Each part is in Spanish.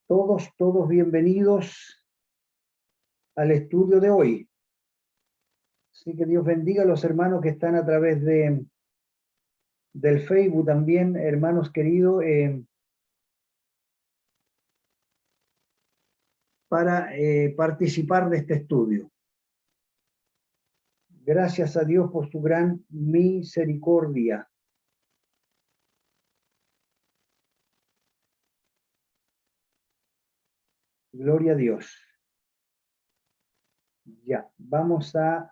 Todos bienvenidos al estudio de hoy. Así que Dios bendiga a los hermanos que están a través del Facebook también, hermanos queridos, para participar de este estudio. Gracias a Dios por su gran misericordia. Gloria a Dios. Ya, vamos a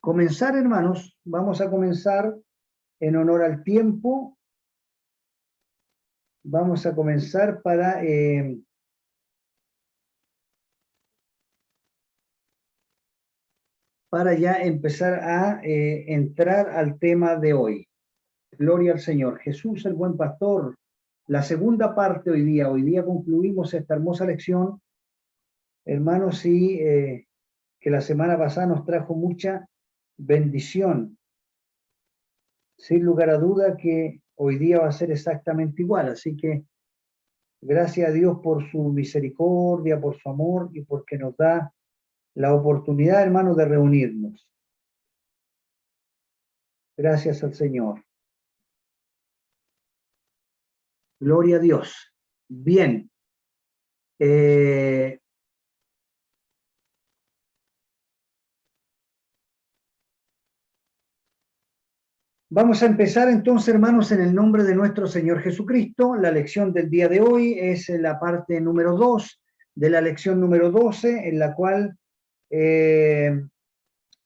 comenzar, hermanos. Vamos a comenzar en honor al tiempo. Vamos a comenzar para ya empezar a entrar al tema de hoy. Gloria al Señor. Jesús, el buen pastor. La segunda parte hoy día concluimos esta hermosa lección, hermanos, y que la semana pasada nos trajo mucha bendición. Sin lugar a duda que hoy día va a ser exactamente igual, así que gracias a Dios por su misericordia, por su amor y porque nos da la oportunidad, hermanos, de reunirnos. Gracias al Señor. Gloria a Dios. Bien. Vamos a empezar entonces, hermanos, en el nombre de nuestro Señor Jesucristo. La lección del día de hoy es la parte número 2 de la lección número 12, en la cual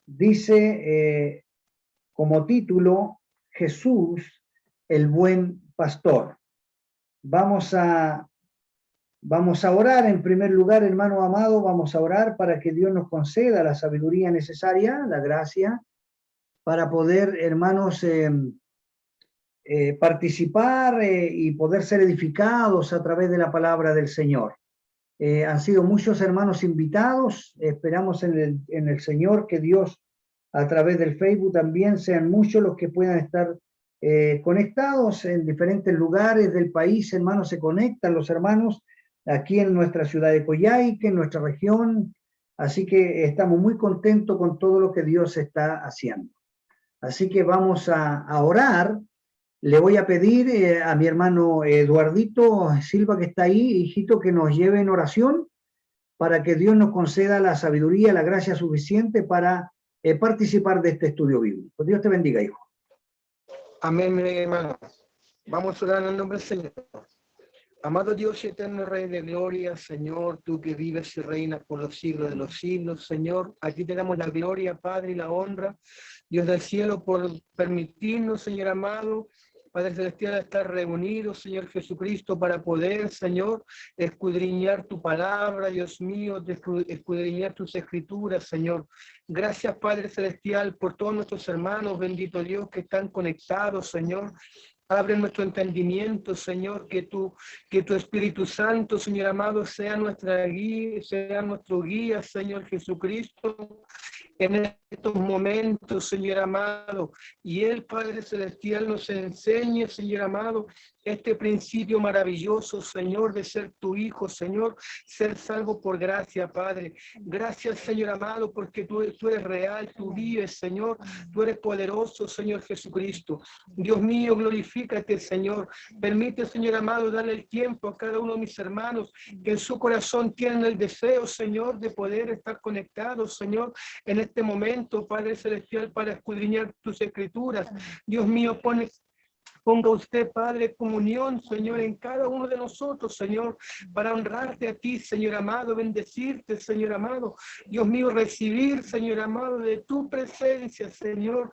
dice como título, Jesús, el buen pastor. Vamos a orar en primer lugar, hermano amado, vamos a orar para que Dios nos conceda la sabiduría necesaria, la gracia, para poder, hermanos, participar y poder ser edificados a través de la palabra del Señor. Han sido muchos hermanos invitados, esperamos en el Señor que Dios a través del Facebook también sean muchos los que puedan estar conectados en diferentes lugares del país, hermanos, se conectan los hermanos aquí en nuestra ciudad de Coyhaique, en nuestra región, así que estamos muy contentos con todo lo que Dios está haciendo. Así que vamos a orar. Le voy a pedir a mi hermano Eduardito Silva, que está ahí, hijito, que nos lleve en oración para que Dios nos conceda la sabiduría, la gracia suficiente para participar de este estudio bíblico. Dios te bendiga, hijo. Amén, mi hermano. Vamos a orar en el nombre del Señor. Amado Dios y eterno Rey de gloria, Señor, tú que vives y reinas por los siglos de los siglos, Señor, aquí te damos la gloria, Padre, y la honra, Dios del cielo, por permitirnos, Señor amado, Padre Celestial, estar reunidos, Señor Jesucristo, para poder, Señor, escudriñar tu palabra, Dios mío, escudriñar tus escrituras, Señor. Gracias, Padre Celestial, por todos nuestros hermanos, bendito Dios, que están conectados, Señor. Abre nuestro entendimiento, Señor, que tu Espíritu Santo, Señor amado, sea nuestra guía, sea nuestro guía, Señor Jesucristo, en estos momentos, Señor amado, y el Padre Celestial nos enseñe, Señor amado, este principio maravilloso, Señor, de ser tu Hijo, Señor, ser salvo por gracia, Padre. Gracias, Señor amado, porque tú eres real, tú vives, Señor, tú eres poderoso, Señor Jesucristo. Dios mío, glorifícate, Señor. Permite, Señor amado, darle el tiempo a cada uno de mis hermanos que en su corazón tienen el deseo, Señor, de poder estar conectados, Señor, en este momento, Padre Celestial, para escudriñar tus escrituras. Dios mío, ponga usted, Padre, comunión, Señor, en cada uno de nosotros, Señor, para honrarte a ti, Señor amado, bendecirte, Señor amado. Dios mío, recibir, Señor amado, de tu presencia, Señor,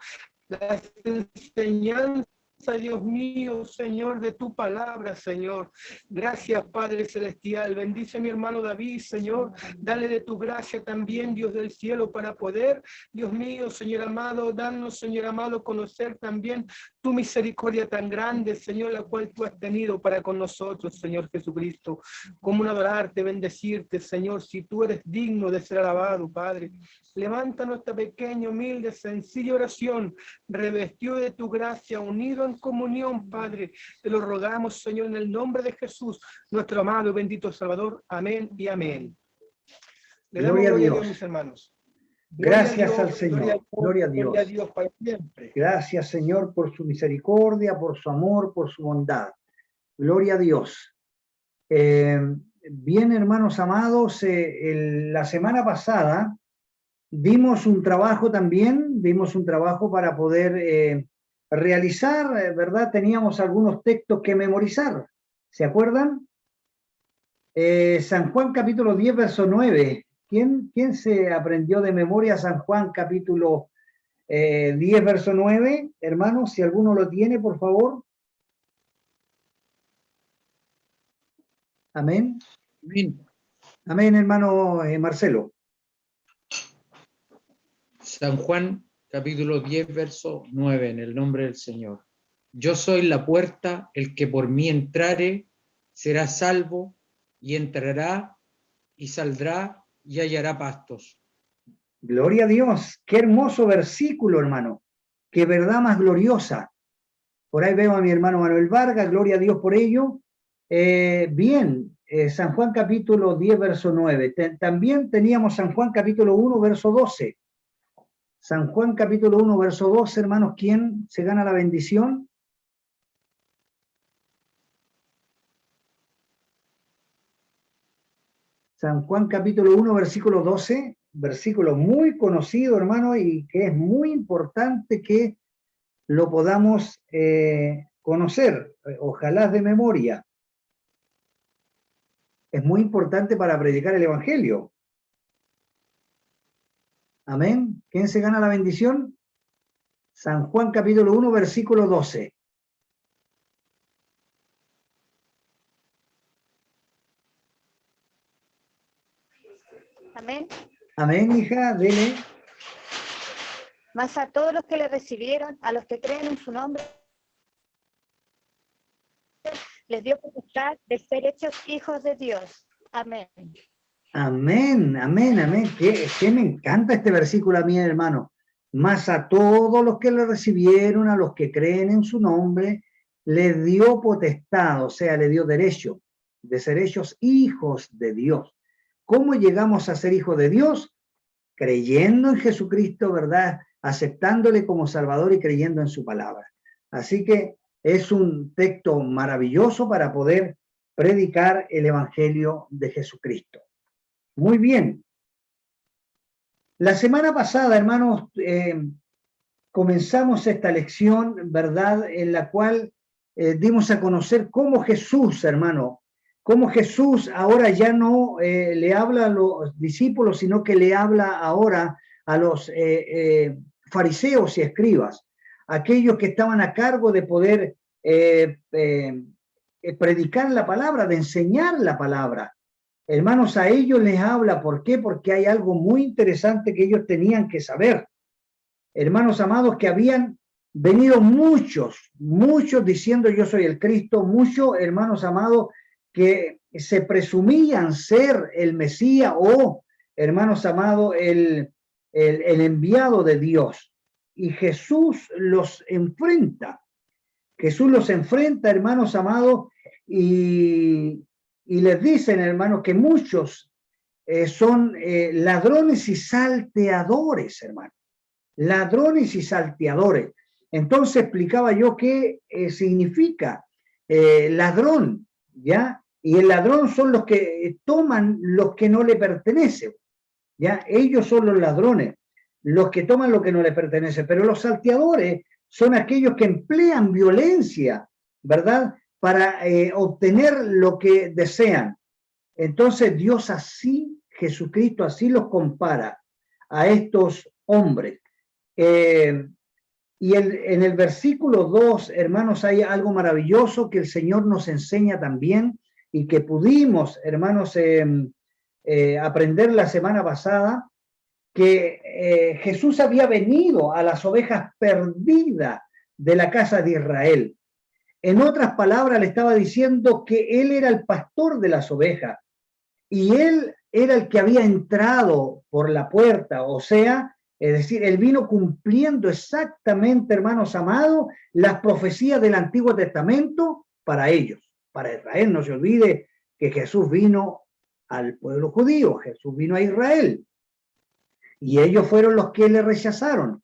las enseñanzas, Dios mío, Señor, de tu palabra, Señor. Gracias, Padre Celestial. Bendice a mi hermano David, Señor. Dale de tu gracia también, Dios del cielo, para poder, Dios mío, Señor amado, darnos, Señor amado, conocer también tu misericordia tan grande, Señor, la cual tú has tenido para con nosotros, Señor Jesucristo. Como adorarte, bendecirte, Señor, si tú eres digno de ser alabado, Padre. Levanta nuestra pequeña, humilde, sencilla oración, revestido de tu gracia, unido en en comunión, Padre. Te lo rogamos, Señor, en el nombre de Jesús, nuestro amado y bendito Salvador. Amén y amén. Le damos Gloria a gloria a Dios, Dios. mis hermanos. Gracias al Gloria a Señor. Dios, Gloria a gloria a Dios. Dios para siempre. Gracias, Señor, por su misericordia, por su amor, por su bondad. Gloria a Dios. Bien, hermanos amados, la semana pasada dimos un trabajo también, para poder realizar, ¿verdad? Teníamos algunos textos que memorizar. ¿Se acuerdan? San Juan capítulo 10, verso 9. ¿Quién se aprendió de memoria San Juan capítulo 10, verso 9? Hermanos, si alguno lo tiene, por favor. Amén. Amén. Amén, hermano Marcelo. San Juan, capítulo 10, verso 9, en el nombre del Señor. Yo soy la puerta, el que por mí entrare será salvo, y entrará y saldrá y hallará pastos. Gloria a Dios. Qué hermoso versículo, hermano. Qué verdad más gloriosa. Por ahí veo a mi hermano Manuel Vargas, gloria a Dios por ello. Bien, San Juan capítulo 10, verso 9. También teníamos San Juan capítulo 1, verso 12. San Juan capítulo 1, verso 12, hermanos, ¿quién se gana la bendición? San Juan capítulo 1, versículo 12, versículo muy conocido, hermano, y que es muy importante que lo podamos conocer, ojalá de memoria. Es muy importante para predicar el Evangelio. Amén. ¿Quién se gana la bendición? San Juan capítulo 1, versículo 12. Amén. Amén, hija, dele. Mas a todos los que le recibieron, a los que creen en su nombre, les dio potestad de ser hechos hijos de Dios. Amén. Amén, amén, amén. Que me encanta este versículo a mí, hermano. Mas a todos los que le recibieron, a los que creen en su nombre, le dio potestad, o sea, le dio derecho de ser hechos hijos de Dios. ¿Cómo llegamos a ser hijos de Dios? Creyendo en Jesucristo, ¿verdad? Aceptándole como Salvador y creyendo en su palabra. Así que es un texto maravilloso para poder predicar el Evangelio de Jesucristo. Muy bien. La semana pasada, hermanos, comenzamos esta lección, ¿verdad? En la cual dimos a conocer cómo Jesús, hermano, cómo Jesús ahora ya no le habla a los discípulos, sino que le habla ahora a los fariseos y escribas, aquellos que estaban a cargo de poder predicar la palabra, de enseñar la palabra. Hermanos, a ellos les habla. ¿Por qué? Porque hay algo muy interesante que ellos tenían que saber. Hermanos amados, que habían venido muchos diciendo yo soy el Cristo, muchos hermanos amados que se presumían ser el Mesías o, hermanos amados, el enviado de Dios. Y Jesús los enfrenta. Jesús los enfrenta, hermanos amados, y les dicen, hermanos, que muchos son ladrones y salteadores, hermanos. Ladrones y salteadores. Entonces explicaba yo qué significa ladrón, ¿ya? Y el ladrón son los que toman los que no le pertenecen, ¿ya? Ellos son los ladrones, los que toman lo que no les pertenece. Pero los salteadores son aquellos que emplean violencia, ¿verdad? Para obtener lo que desean. Entonces Dios así, Jesucristo así los compara a estos hombres. Y en el versículo 2, hermanos, hay algo maravilloso que el Señor nos enseña también y que pudimos, hermanos, aprender la semana pasada, que Jesús había venido a las ovejas perdidas de la casa de Israel. En otras palabras, le estaba diciendo que él era el pastor de las ovejas y él era el que había entrado por la puerta, o sea, Es decir, él vino cumpliendo exactamente, hermanos amados, las profecías del Antiguo Testamento para ellos, para Israel. No se olvide que Jesús vino al pueblo judío, Jesús vino a Israel, y ellos fueron los que le rechazaron.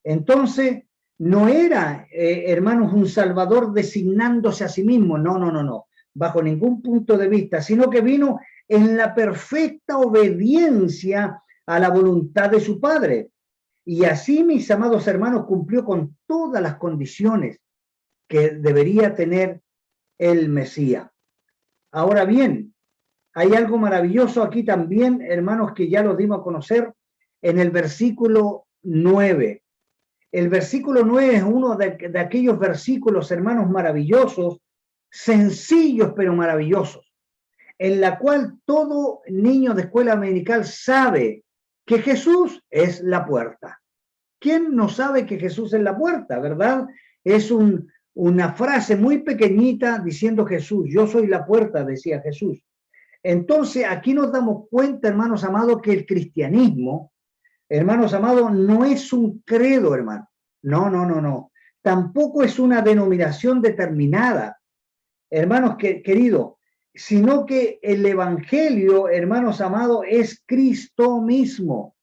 Entonces, no era, hermanos, un Salvador designándose a sí mismo, no, bajo ningún punto de vista, sino que vino en la perfecta obediencia a la voluntad de su Padre. Y así, mis amados hermanos, cumplió con todas las condiciones que debería tener el Mesías. Ahora bien, hay algo maravilloso aquí también, hermanos, que ya lo dimos a conocer en el versículo 9. El versículo 9 es uno de aquellos versículos, hermanos, maravillosos, sencillos pero maravillosos, en la cual todo niño de escuela dominical sabe que Jesús es la puerta. ¿Quién no sabe que Jesús es la puerta, verdad? Es una frase muy pequeñita diciendo Jesús, yo soy la puerta, decía Jesús. Entonces, aquí nos damos cuenta, hermanos amados, que el cristianismo, hermanos amados, no es un credo, hermano. No. Tampoco es una denominación determinada, hermanos queridos, sino que el evangelio, hermanos amados, es Cristo mismo.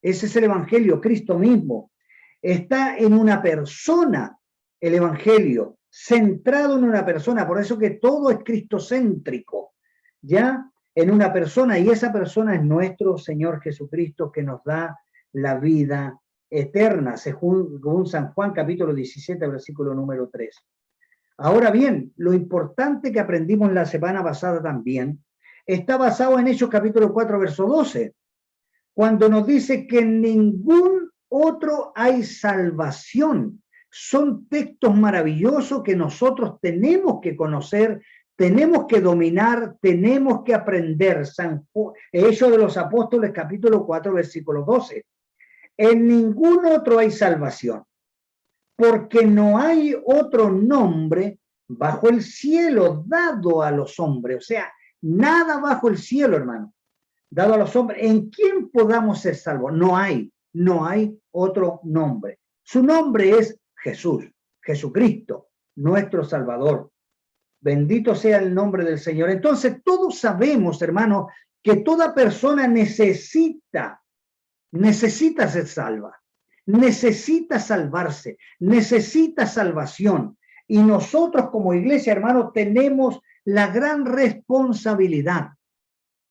Ese es el evangelio, Cristo mismo. Está en una persona, el evangelio, centrado en una persona. Por eso que todo es cristocéntrico, ¿ya? En una persona, y esa persona es nuestro Señor Jesucristo, que nos da la vida eterna, según San Juan capítulo 17, versículo número 3. Ahora bien, lo importante que aprendimos la semana pasada también, está basado en Hechos capítulo 4, verso 12, cuando nos dice que en ningún otro hay salvación. Son textos maravillosos que nosotros tenemos que conocer, tenemos que dominar, tenemos que aprender. Hechos de los Apóstoles, capítulo 4, versículo 12. En ningún otro hay salvación, porque no hay otro nombre bajo el cielo dado a los hombres. O sea, nada bajo el cielo, hermano, dado a los hombres, en quien podamos ser salvos. No hay otro nombre. Su nombre es Jesús, Jesucristo, nuestro Salvador. Bendito sea el nombre del Señor. Entonces, todos sabemos, hermano, que toda persona necesita ser salva, necesita salvarse, necesita salvación. Y nosotros como iglesia, hermano, tenemos la gran responsabilidad.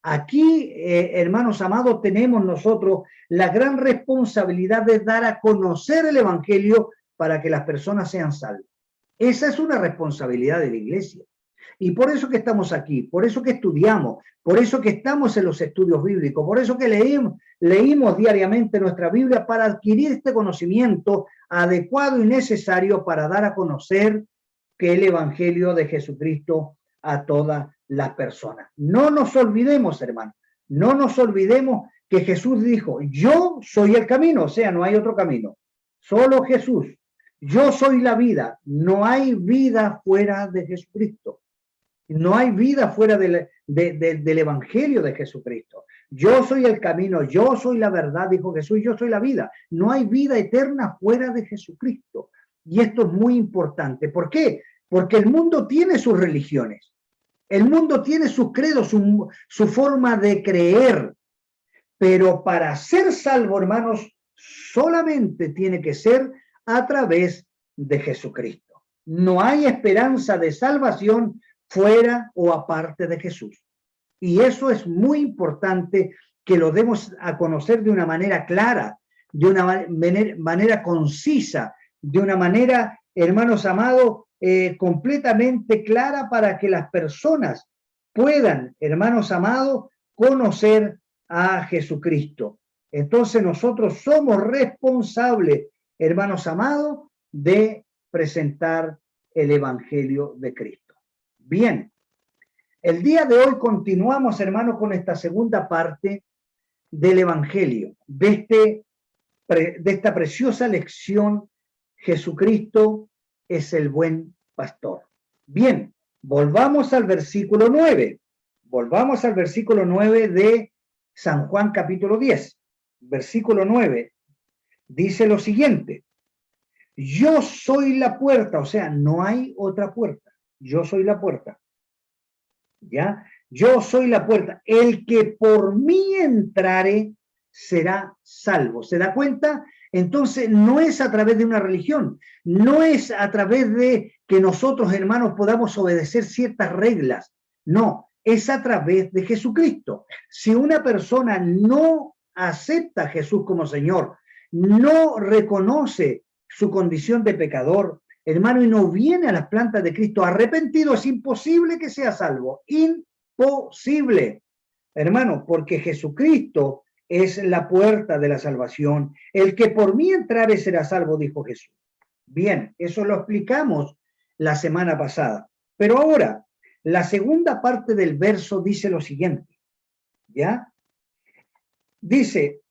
Aquí, hermanos amados, tenemos nosotros la gran responsabilidad de dar a conocer el evangelio para que las personas sean salvas. Esa es una responsabilidad de la iglesia. Y por eso que estamos aquí, por eso que estudiamos, por eso que estamos en los estudios bíblicos, por eso que leímos diariamente nuestra Biblia, para adquirir este conocimiento adecuado y necesario para dar a conocer que el evangelio de Jesucristo a todas las personas. No nos olvidemos, hermano, no nos olvidemos que Jesús dijo, yo soy el camino, o sea, no hay otro camino, solo Jesús. Yo soy la vida, no hay vida fuera de Jesucristo. No hay vida fuera del evangelio de Jesucristo. Yo soy el camino, yo soy la verdad, dijo Jesús, yo soy la vida. No hay vida eterna fuera de Jesucristo. Y esto es muy importante. ¿Por qué? Porque el mundo tiene sus religiones. El mundo tiene sus credos, su forma de creer. Pero para ser salvo, hermanos, solamente tiene que ser a través de Jesucristo. No hay esperanza de salvación fuera o aparte de Jesús. Y eso es muy importante que lo demos a conocer de una manera clara, de una manera concisa, de una manera, hermanos amados, completamente clara, para que las personas puedan, hermanos amados, conocer a Jesucristo. Entonces nosotros somos responsables, hermanos amados, de presentar el Evangelio de Cristo. Bien, el día de hoy continuamos, hermanos, con esta segunda parte del Evangelio, de esta preciosa lección, Jesucristo es el buen pastor. Bien, volvamos al versículo 9. Volvamos al versículo 9 de San Juan capítulo 10. Versículo 9 dice lo siguiente: yo soy la puerta, o sea, no hay otra puerta. Yo soy la puerta. ¿Ya? Yo soy la puerta. El que por mí entrare será salvo. ¿Se da cuenta? Entonces, no es a través de una religión, no es a través de que nosotros, hermanos, podamos obedecer ciertas reglas. No, es a través de Jesucristo. Si una persona no acepta a Jesús como Señor, no reconoce su condición de pecador, hermano, y no viene a las plantas de Cristo arrepentido, es imposible que sea salvo. Imposible, hermano, porque Jesucristo es la puerta de la salvación. El que por mí entrare será salvo, dijo Jesús. Bien, eso lo explicamos la semana pasada. Pero ahora, la segunda parte del verso dice lo siguiente, ¿ya? Dice: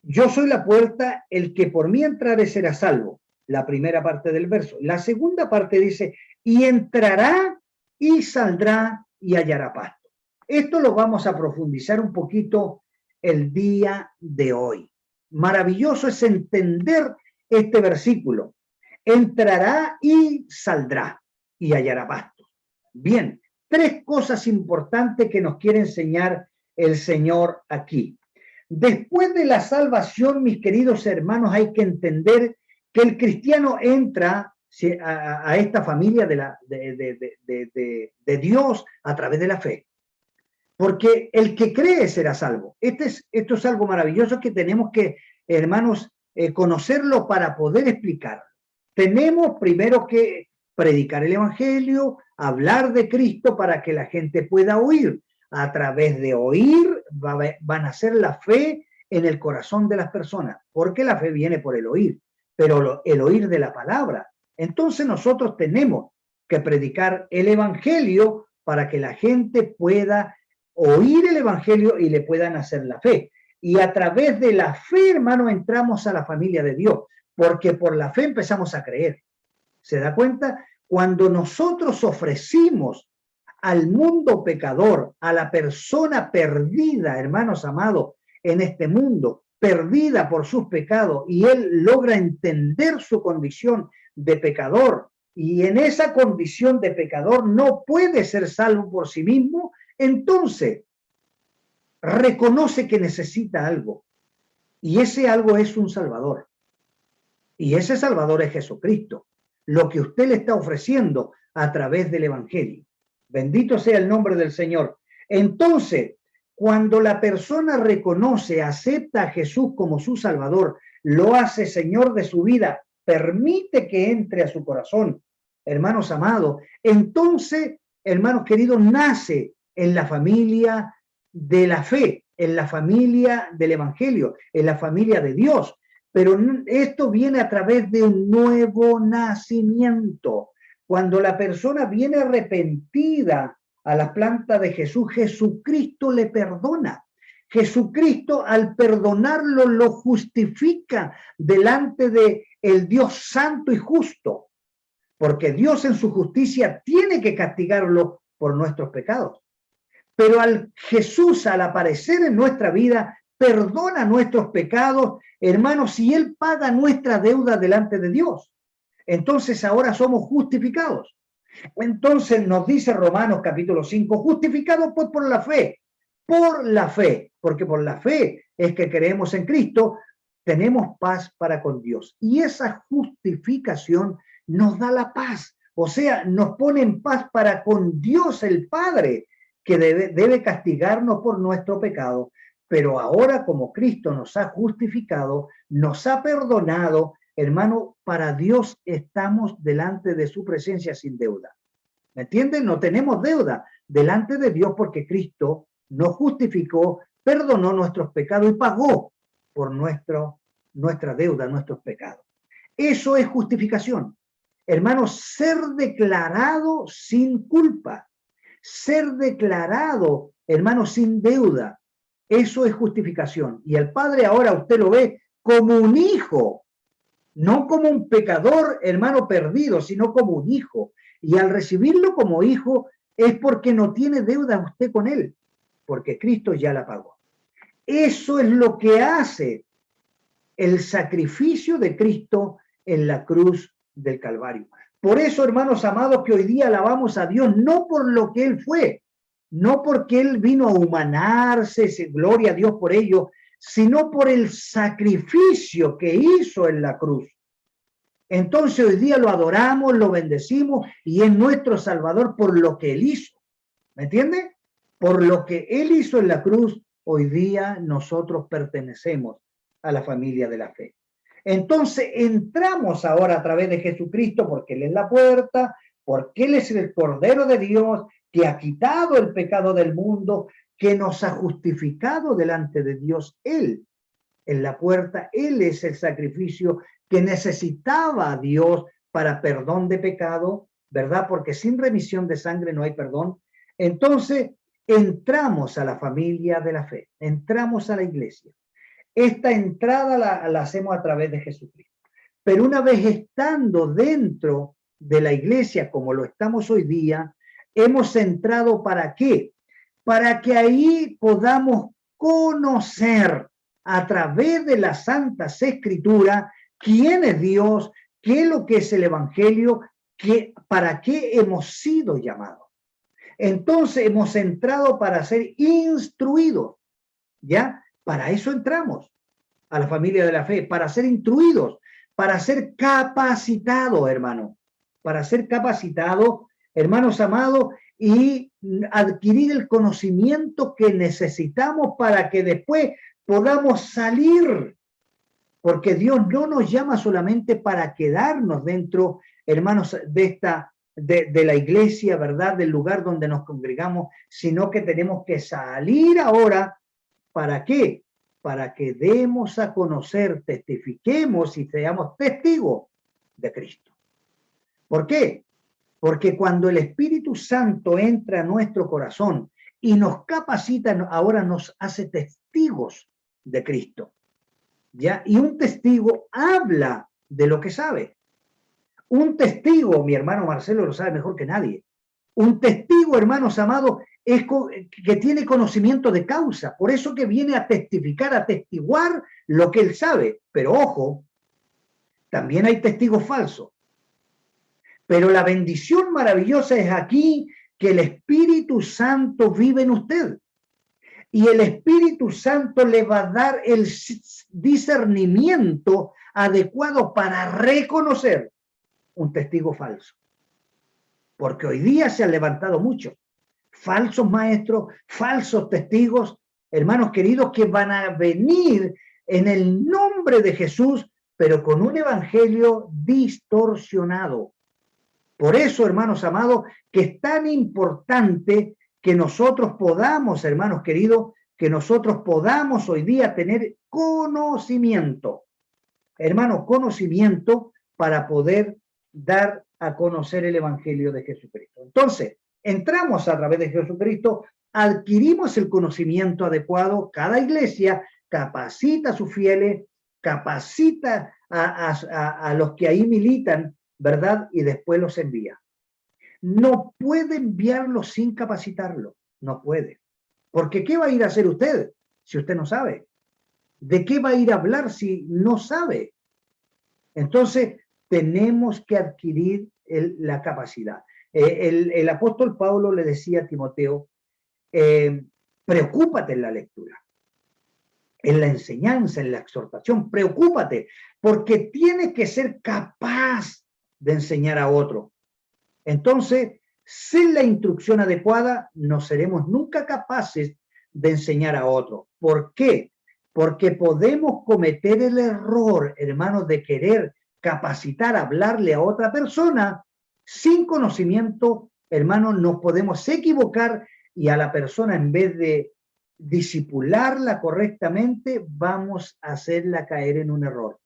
yo soy la puerta, el que por mí entrare será salvo. La primera parte del verso. La segunda parte dice: y entrará y saldrá y hallará pasto. Esto lo vamos a profundizar un poquito el día de hoy. Maravilloso es entender este versículo. Entrará y saldrá y hallará pasto. Bien, tres cosas importantes que nos quiere enseñar el Señor aquí. Después de la salvación, mis queridos hermanos, hay que entender que el cristiano entra a esta familia de Dios a través de la fe. Porque el que cree será salvo. Esto es algo maravilloso que tenemos que, hermanos, conocerlo para poder explicarlo. Tenemos primero que predicar el Evangelio, hablar de Cristo para que la gente pueda oír. A través de oír van a ser la fe en el corazón de las personas, porque la fe viene por el oír, pero el oír de la palabra. Entonces nosotros tenemos que predicar el Evangelio para que la gente pueda oír el Evangelio y le puedan hacer la fe. Y a través de la fe, hermano, entramos a la familia de Dios, porque por la fe empezamos a creer. ¿Se da cuenta? Cuando nosotros ofrecimos al mundo pecador, a la persona perdida, hermanos amados, en este mundo, perdida por sus pecados, y él logra entender su condición de pecador, y en esa condición de pecador no puede ser salvo por sí mismo, entonces reconoce que necesita algo, y ese algo es un Salvador, y ese Salvador es Jesucristo, lo que usted le está ofreciendo a través del Evangelio. Bendito sea el nombre del Señor. Entonces, cuando la persona reconoce, acepta a Jesús como su Salvador, lo hace Señor de su vida, permite que entre a su corazón, hermanos amados, entonces, hermanos queridos, nace en la familia de la fe, en la familia del Evangelio, en la familia de Dios. Pero esto viene a través de un nuevo nacimiento. Cuando la persona viene arrepentida a la planta de Jesús, Jesucristo le perdona. Jesucristo, al perdonarlo, lo justifica delante de el Dios santo y justo, porque Dios en su justicia tiene que castigarlo por nuestros pecados. Pero al Jesús, al aparecer en nuestra vida, perdona nuestros pecados, hermanos, y Él paga nuestra deuda delante de Dios. Entonces ahora somos justificados. Entonces nos dice Romanos capítulo 5, justificados pues por la fe, porque por la fe es que creemos en Cristo, tenemos paz para con Dios. Y esa justificación nos da la paz, o sea, nos pone en paz para con Dios el Padre, que debe castigarnos por nuestro pecado. Pero ahora, como Cristo nos ha justificado, nos ha perdonado, hermano, para Dios estamos delante de su presencia sin deuda. ¿Me entienden? No tenemos deuda delante de Dios porque Cristo nos justificó, perdonó nuestros pecados y pagó por nuestra deuda, nuestros pecados. Eso es justificación. Hermanos, ser declarado sin culpa, ser declarado, hermano, sin deuda. Eso es justificación. Y el Padre ahora usted lo ve como un hijo, no como un pecador, hermano, perdido, sino como un hijo. Y al recibirlo como hijo es porque no tiene deuda usted con él, porque Cristo ya la pagó. Eso es lo que hace el sacrificio de Cristo en la cruz del Calvario. Por eso, hermanos amados, que hoy día alabamos a Dios, no por lo que Él fue, no porque Él vino a humanarse, gloria a Dios por ello, sino por el sacrificio que hizo en la cruz. Entonces hoy día lo adoramos, lo bendecimos y es nuestro Salvador por lo que Él hizo. ¿Me entiende? Por lo que Él hizo en la cruz, hoy día nosotros pertenecemos a la familia de la fe. Entonces entramos ahora a través de Jesucristo porque Él es la puerta, porque Él es el Cordero de Dios que ha quitado el pecado del mundo, que nos ha justificado delante de Dios. Él en la puerta, Él es el sacrificio que necesitaba a Dios para perdón de pecado, ¿verdad? Porque sin remisión de sangre no hay perdón. Entonces entramos a la familia de la fe, entramos a la iglesia. Esta entrada la hacemos a través de Jesucristo. Pero una vez estando dentro de la iglesia, como lo estamos hoy día, hemos entrado ¿para qué? Para que ahí podamos conocer a través de las Santas Escrituras quién es Dios, qué es lo que es el Evangelio, para qué hemos sido llamados. Entonces hemos entrado para ser instruidos, ¿ya? Para eso entramos a la familia de la fe, para ser instruidos, para ser capacitados, hermano, para ser capacitados, hermanos amados, y adquirir el conocimiento que necesitamos para que después podamos salir, porque Dios no nos llama solamente para quedarnos dentro, hermanos, de la iglesia, ¿verdad? Del lugar donde nos congregamos, sino que tenemos que salir ahora. ¿Para qué? Para que demos a conocer, testifiquemos y seamos testigos de Cristo. ¿Por qué? Porque cuando el Espíritu Santo entra a nuestro corazón y nos capacita, ahora nos hace testigos de Cristo, ¿ya? Y un testigo habla de lo que sabe. Un testigo, mi hermano Marcelo lo sabe mejor que nadie. Un testigo, hermanos amados, es que tiene conocimiento de causa. Por eso que viene a testificar, a testiguar lo que él sabe. Pero ojo, también hay testigos falsos. Pero la bendición maravillosa es aquí que el Espíritu Santo vive en usted. Y el Espíritu Santo le va a dar el discernimiento adecuado para reconocer un testigo falso. Porque hoy día se han levantado muchos falsos maestros, falsos testigos, hermanos queridos, que van a venir en el nombre de Jesús, pero con un evangelio distorsionado. Por eso, hermanos amados, que es tan importante que nosotros podamos, hermanos queridos, que nosotros podamos hoy día tener conocimiento. Hermanos, conocimiento para poder dar a conocer el evangelio de Jesucristo. Entonces, entramos a través de Jesucristo, adquirimos el conocimiento adecuado, cada iglesia capacita a sus fieles, capacita a los que ahí militan, ¿verdad? Y después los envía. No puede enviarlos sin capacitarlo, no puede. Porque ¿qué va a ir a hacer usted si usted no sabe? ¿De qué va a ir a hablar si no sabe? Entonces, tenemos que adquirir la capacidad. El apóstol Pablo le decía a Timoteo, preocúpate en la lectura, en la enseñanza, en la exhortación, preocúpate, porque tienes que ser capaz de enseñar a otro. Entonces, sin la instrucción adecuada, no seremos nunca capaces de enseñar a otro. ¿Por qué? Porque podemos cometer el error, hermanos, de querer capacitar, hablarle a otra persona sin conocimiento, hermanos, nos podemos equivocar y a la persona, en vez de disipularla correctamente, vamos a hacerla caer en un error.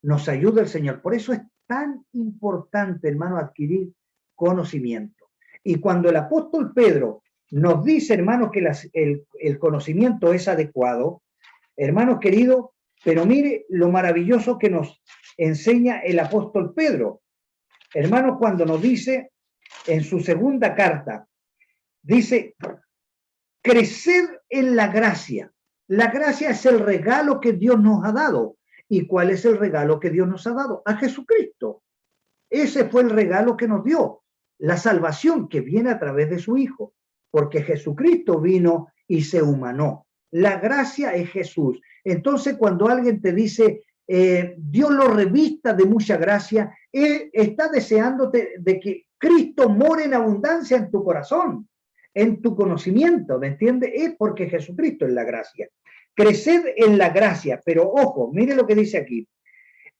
Nos ayuda el Señor. Por eso es tan importante, hermano, adquirir conocimiento. Y cuando el apóstol Pedro nos dice, hermanos, que el conocimiento es adecuado, hermanos queridos, pero mire lo maravilloso que nos enseña el apóstol Pedro. Hermanos, cuando nos dice en su segunda carta, dice, crecer en la gracia. La gracia es el regalo que Dios nos ha dado. ¿Y cuál es el regalo que Dios nos ha dado? A Jesucristo. Ese fue el regalo que nos dio, la salvación que viene a través de su Hijo, porque Jesucristo vino y se humanó. La gracia es Jesús. Entonces, cuando alguien te dice, Dios lo revista de mucha gracia, Él está deseándote de que Cristo more en abundancia en tu corazón, en tu conocimiento, ¿me entiendes? Es porque Jesucristo es la gracia. Creced en la gracia, pero ojo, mire lo que dice aquí.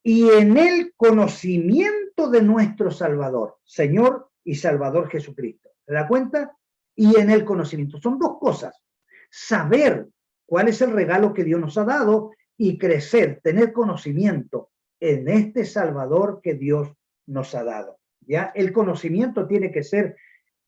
Y en el conocimiento de nuestro Salvador, Señor y Salvador Jesucristo. ¿Se da cuenta? Y en el conocimiento. Son dos cosas. Saber cuál es el regalo que Dios nos ha dado y crecer, tener conocimiento en este Salvador que Dios nos ha dado. ¿Ya? El conocimiento tiene que ser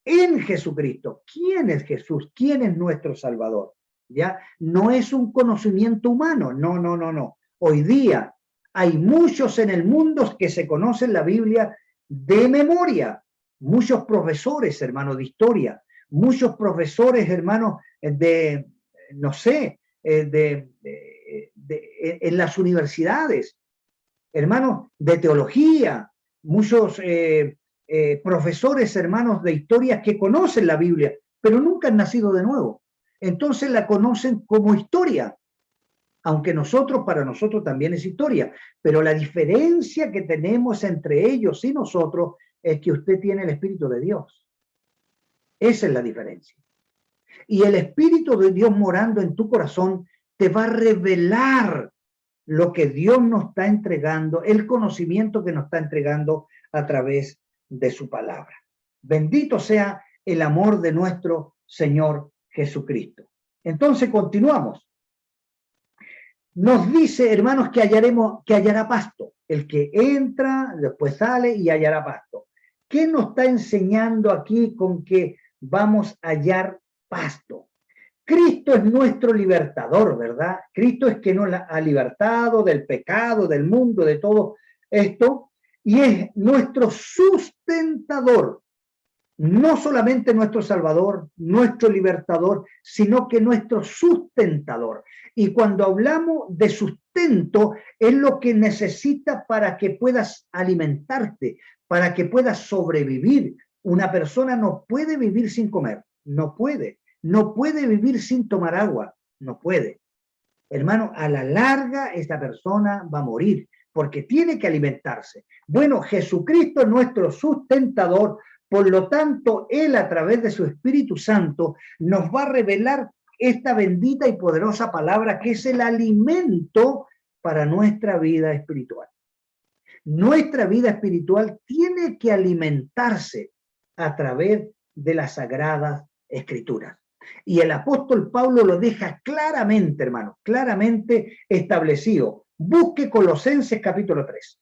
en Jesucristo. ¿Quién es Jesús? ¿Quién es nuestro Salvador? ¿Ya? No es un conocimiento humano. No, no, no, no. Hoy día hay muchos en el mundo que se conocen la Biblia de memoria. Muchos profesores, hermanos, de historia. Muchos profesores, hermanos, de, no sé, en las universidades. Hermanos, de teología. Muchos profesores, hermanos, de historia que conocen la Biblia, pero nunca han nacido de nuevo. Entonces la conocen como historia. Aunque para nosotros también es historia, pero la diferencia que tenemos entre ellos y nosotros es que usted tiene el Espíritu de Dios. Esa es la diferencia. Y el Espíritu de Dios morando en tu corazón te va a revelar lo que Dios nos está entregando, el conocimiento que nos está entregando a través de su palabra. Bendito sea el amor de nuestro Señor Jesucristo. Entonces continuamos. Nos dice, hermanos, que hallará pasto. El que entra, después sale y hallará pasto. ¿Qué nos está enseñando aquí con que vamos a hallar pasto? Cristo es nuestro libertador, ¿verdad? Cristo es que nos ha libertado del pecado, del mundo, de todo esto, y es nuestro sustentador. No solamente nuestro Salvador, nuestro libertador, sino que nuestro sustentador. Y cuando hablamos de sustento, es lo que necesitas para que puedas alimentarte, para que puedas sobrevivir. Una persona no puede vivir sin comer, no puede. No puede vivir sin tomar agua, no puede. Hermano, a la larga esta persona va a morir porque tiene que alimentarse. Bueno, Jesucristo es nuestro sustentador. Por lo tanto, Él a través de su Espíritu Santo nos va a revelar esta bendita y poderosa palabra que es el alimento para nuestra vida espiritual. Nuestra vida espiritual tiene que alimentarse a través de las Sagradas Escrituras. Y el apóstol Pablo lo deja claramente, hermano, claramente establecido. Busque Colosenses capítulo 3.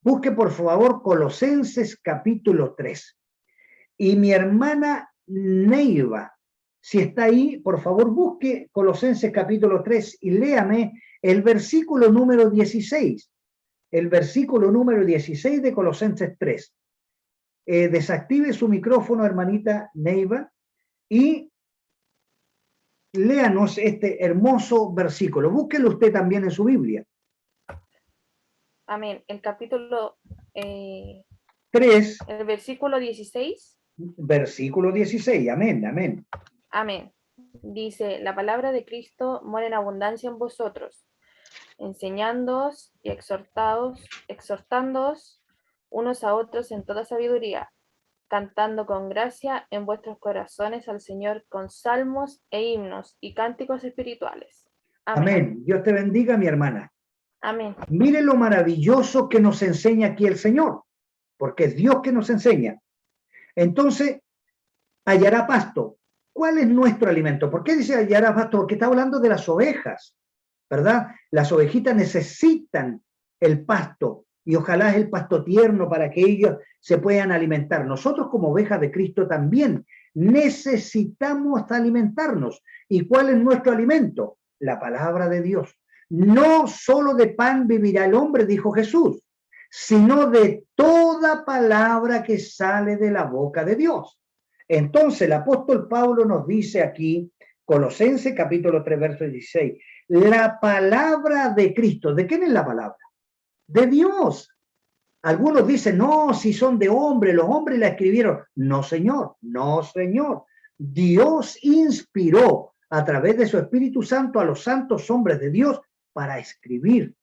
Busque, por favor, Colosenses capítulo 3. Y mi hermana Neiva, si está ahí, por favor, busque Colosenses capítulo 3 y léame el versículo número 16. El versículo número 16 de Colosenses 3. Desactive su micrófono, hermanita Neiva, y léanos este hermoso versículo. Búsquelo usted también en su Biblia. Amén. El capítulo 3. El versículo 16. Versículo 16. Amén, amén. Amén. Dice, la palabra de Cristo mora en abundancia en vosotros, enseñándoos y exhortándoos unos a otros en toda sabiduría, cantando con gracia en vuestros corazones al Señor con salmos e himnos y cánticos espirituales. Amén. Amén. Dios te bendiga, mi hermana. Amén. Mire lo maravilloso que nos enseña aquí el Señor, porque es Dios que nos enseña. Entonces, hallará pasto. ¿Cuál es nuestro alimento? ¿Por qué dice hallará pasto? Porque está hablando de las ovejas, ¿verdad? Las ovejitas necesitan el pasto y ojalá es el pasto tierno para que ellos se puedan alimentar. Nosotros como ovejas de Cristo también necesitamos alimentarnos. ¿Y cuál es nuestro alimento? La palabra de Dios. No solo de pan vivirá el hombre, dijo Jesús, sino de toda palabra que sale de la boca de Dios. Entonces el apóstol Pablo nos dice aquí, Colosenses capítulo 3, verso 16, la palabra de Cristo. ¿De quién es la palabra? De Dios. Algunos dicen, no, si son de hombre, los hombres la escribieron. No, señor, no, señor. Dios inspiró a través de su Espíritu Santo a los santos hombres de Dios para escribir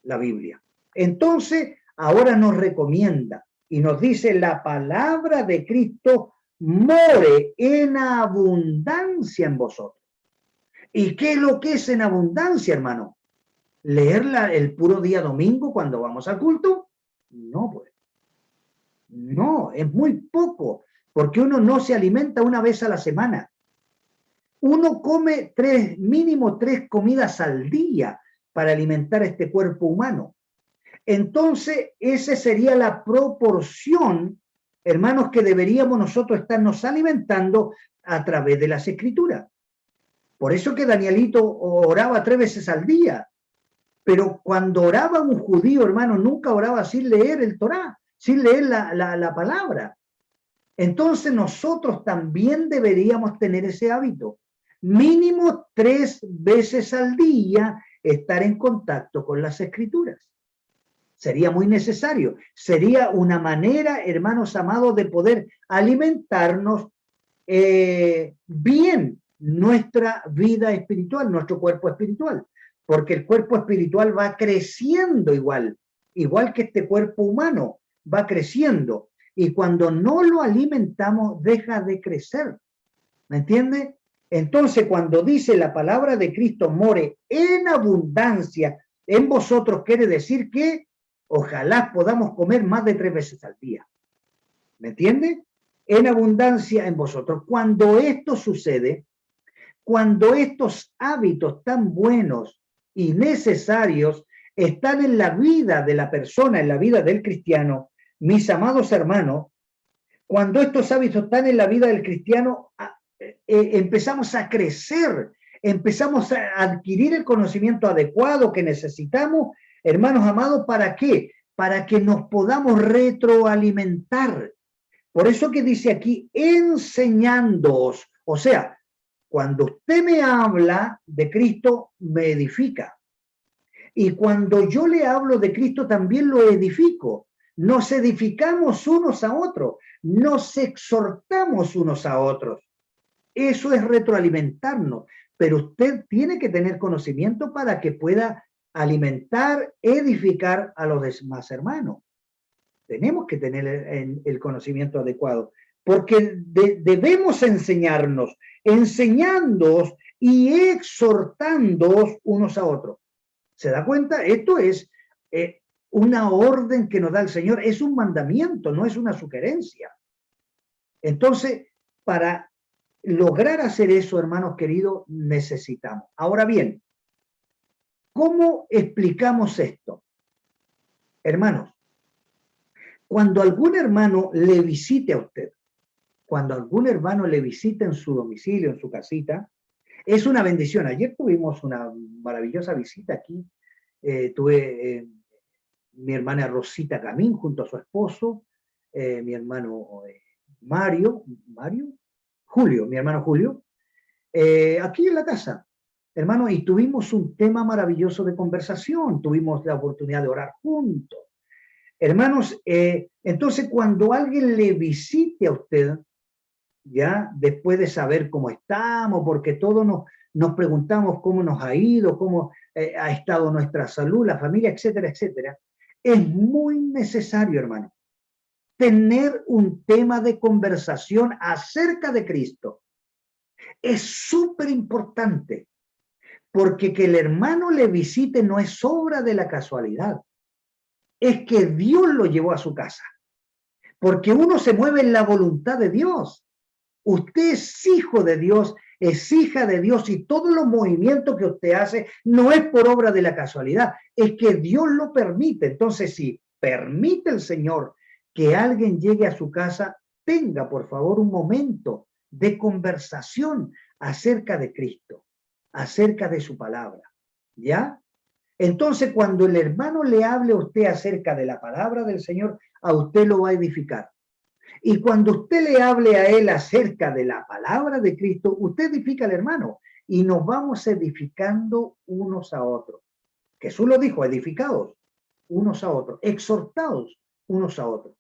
la Biblia. Entonces, ahora nos recomienda y nos dice, la palabra de Cristo more en abundancia en vosotros. ¿Y qué es lo que es en abundancia, hermano? ¿Leerla el puro día domingo cuando vamos al culto? No, pues. No, es muy poco, porque uno no se alimenta una vez a la semana. Uno come mínimo 3 comidas al día para alimentar este cuerpo humano. Entonces, esa sería la proporción, hermanos, que deberíamos nosotros estarnos alimentando a través de las Escrituras. Por eso que Danielito oraba 3 veces al día. Pero cuando oraba un judío, hermano, nunca oraba sin leer el Torá, sin leer la palabra. Entonces nosotros también deberíamos tener ese hábito. Mínimo 3 veces al día estar en contacto con las Escrituras. Sería muy necesario. Sería una manera, hermanos amados, de poder alimentarnos bien nuestra vida espiritual, nuestro cuerpo espiritual. Porque el cuerpo espiritual va creciendo igual que este cuerpo humano, va creciendo. Y cuando no lo alimentamos, deja de crecer. ¿Me entiende? Entonces, cuando dice la palabra de Cristo, more en abundancia en vosotros, quiere decir que ojalá podamos comer más de 3 veces al día. ¿Me entiende? En abundancia en vosotros. Cuando esto sucede, cuando estos hábitos tan buenos y necesarios están en la vida de la persona, en la vida del cristiano, mis amados hermanos, cuando estos hábitos están en la vida del cristiano, empezamos a crecer, empezamos a adquirir el conocimiento adecuado que necesitamos, hermanos amados, ¿para qué? Para que nos podamos retroalimentar. Por eso que dice aquí, enseñándoos, o sea, cuando usted me habla de Cristo, me edifica. Y cuando yo le hablo de Cristo, también lo edifico. Nos edificamos unos a otros, nos exhortamos unos a otros. Eso es retroalimentarnos, pero usted tiene que tener conocimiento para que pueda alimentar, edificar a los demás hermanos. Tenemos que tener el conocimiento adecuado, porque debemos enseñarnos, enseñándoos y exhortándoos unos a otros. ¿Se da cuenta? Esto es una orden que nos da el Señor, es un mandamiento, no es una sugerencia. Entonces, para lograr hacer eso, hermanos queridos, necesitamos. Ahora bien, ¿cómo explicamos esto? Hermanos, cuando algún hermano le visite a usted, cuando algún hermano le visita en su domicilio, en su casita, es una bendición. Ayer tuvimos una maravillosa visita aquí. Tuve mi hermana Rosita Camín junto a su esposo, mi hermano Julio, mi hermano Julio, aquí en la casa, hermano, y tuvimos un tema maravilloso de conversación, tuvimos la oportunidad de orar juntos. Hermanos, entonces cuando alguien le visite a usted, ya después de saber cómo estamos, porque todos nos preguntamos cómo nos ha ido, cómo ha estado nuestra salud, la familia, etcétera, etcétera, es muy necesario, hermano, tener un tema de conversación acerca de Cristo. Es súper importante, porque que el hermano le visite no es obra de la casualidad, es que Dios lo llevó a su casa, porque uno se mueve en la voluntad de Dios. Usted es hijo de Dios, es hija de Dios, y todos los movimientos que usted hace no es por obra de la casualidad, es que Dios lo permite. Entonces, si permite el Señor que alguien llegue a su casa, tenga por favor un momento de conversación acerca de Cristo, acerca de su palabra, ¿ya? Entonces, cuando el hermano le hable a usted acerca de la palabra del Señor, a usted lo va a edificar. Y cuando usted le hable a él acerca de la palabra de Cristo, usted edifica al hermano. y nos vamos edificando unos a otros. Jesús lo dijo, edificados unos a otros, exhortados unos a otros.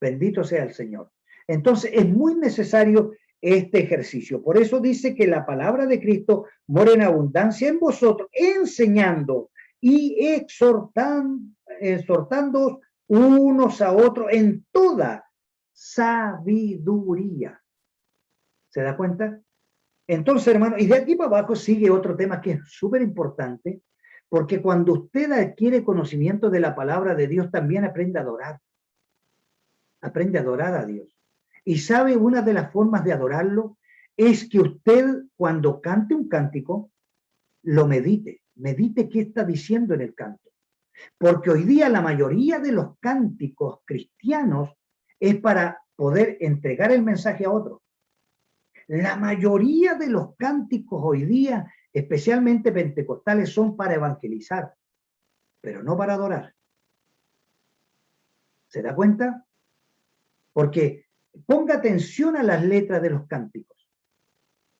Bendito sea el Señor. Entonces es muy necesario este ejercicio. Por eso dice que la palabra de Cristo mora en abundancia en vosotros, enseñando y exhortando unos a otros en toda sabiduría. ¿Se da cuenta? Entonces, hermano, y de aquí para abajo sigue otro tema que es súper importante, porque cuando usted adquiere conocimiento de la palabra de Dios, también aprende a adorar. Aprende a adorar a Dios. Y sabe, una de las formas de adorarlo es que usted, cuando cante un cántico, lo medite. Medite qué está diciendo en el canto. Porque hoy día la mayoría de los cánticos cristianos es para poder entregar el mensaje a otro. La mayoría de los cánticos hoy día, especialmente pentecostales, son para evangelizar, pero no para adorar. ¿Se da cuenta? Porque ponga atención a las letras de los cánticos,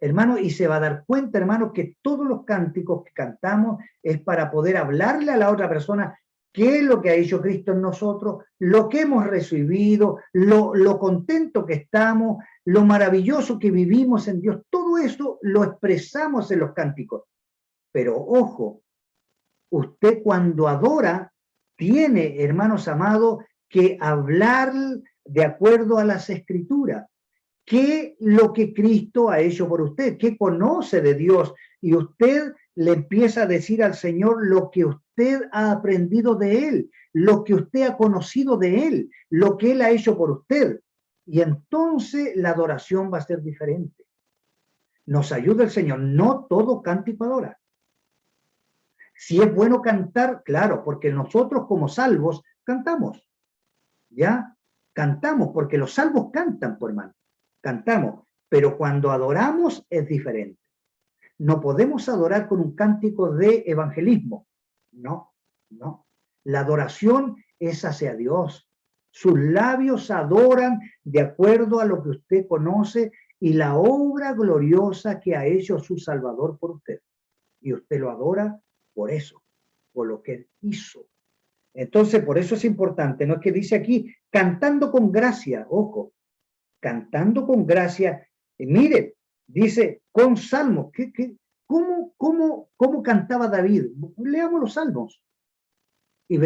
hermano, y se va a dar cuenta, hermano, que todos los cánticos que cantamos es para poder hablarle a la otra persona qué es lo que ha hecho Cristo en nosotros, lo que hemos recibido, lo contento que estamos, lo maravilloso que vivimos en Dios. Todo eso lo expresamos en los cánticos. Pero ojo, usted cuando adora tiene, hermanos amados, que hablar de acuerdo a las Escrituras. ¿Qué lo que Cristo ha hecho por usted? ¿Qué conoce de Dios? Y usted le empieza a decir al Señor lo que usted ha aprendido de Él, lo que usted ha conocido de Él, lo que Él ha hecho por usted. Y entonces la adoración va a ser diferente. Nos ayuda el Señor. No todo cántico adora. Si es bueno cantar, claro, porque nosotros como salvos cantamos. ¿Ya? Cantamos, porque los salvos cantan, por hermano. Cantamos, pero cuando adoramos es diferente. No podemos adorar con un cántico de evangelismo. No, no. La adoración es hacia Dios. Sus labios adoran de acuerdo a lo que usted conoce y la obra gloriosa que ha hecho su Salvador por usted. Y usted lo adora por eso, por lo que Él hizo. Entonces, por eso es importante, ¿no? Es que dice aquí, cantando con gracia, ojo, cantando con gracia. Mire, dice, con salmos. ¿Cómo cantaba David? Leamos los salmos. Y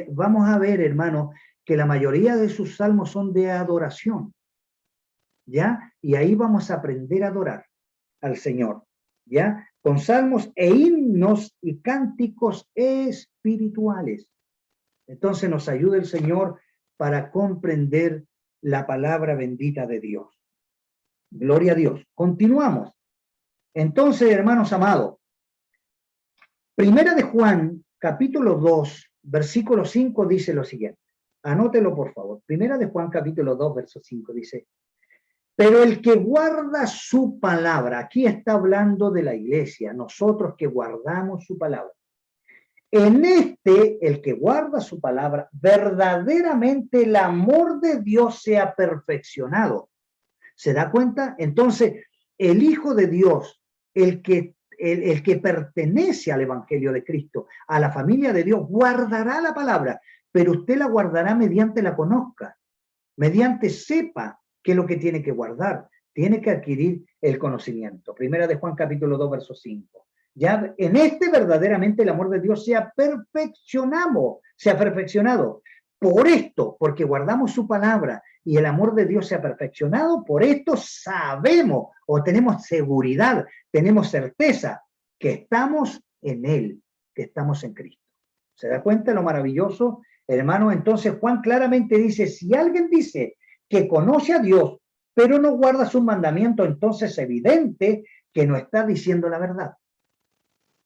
vamos a ver, hermano, que la mayoría de sus salmos son de adoración. ¿Ya? Y ahí vamos a aprender a adorar al Señor. ¿Ya? Con salmos e himnos y cánticos espirituales. Entonces nos ayuda el Señor para comprender la palabra bendita de Dios. Gloria a Dios. Continuamos. Entonces, hermanos amados, Primera de Juan, capítulo 2, versículo 5 dice lo siguiente. Anótelo, por favor. Primera de Juan, capítulo 2, verso 5 dice, pero el que guarda su palabra, aquí está hablando de la iglesia, nosotros que guardamos su palabra. En el que guarda su palabra, verdaderamente el amor de Dios se ha perfeccionado. ¿Se da cuenta? Entonces, el Hijo de Dios, el que pertenece al Evangelio de Cristo, a la familia de Dios, guardará la palabra, pero usted la guardará mediante la conozca, mediante sepa qué es lo que tiene que guardar. Tiene que adquirir el conocimiento. Primera de Juan, capítulo 2, verso 5. Ya en verdaderamente el amor de Dios se ha perfeccionado. Por esto, porque guardamos su palabra y el amor de Dios se ha perfeccionado, por esto sabemos o tenemos seguridad, tenemos certeza que estamos en Él, que estamos en Cristo. ¿Se da cuenta lo maravilloso, hermano? Entonces Juan claramente dice, si alguien dice que conoce a Dios, pero no guarda sus mandamientos, entonces es evidente que no está diciendo la verdad.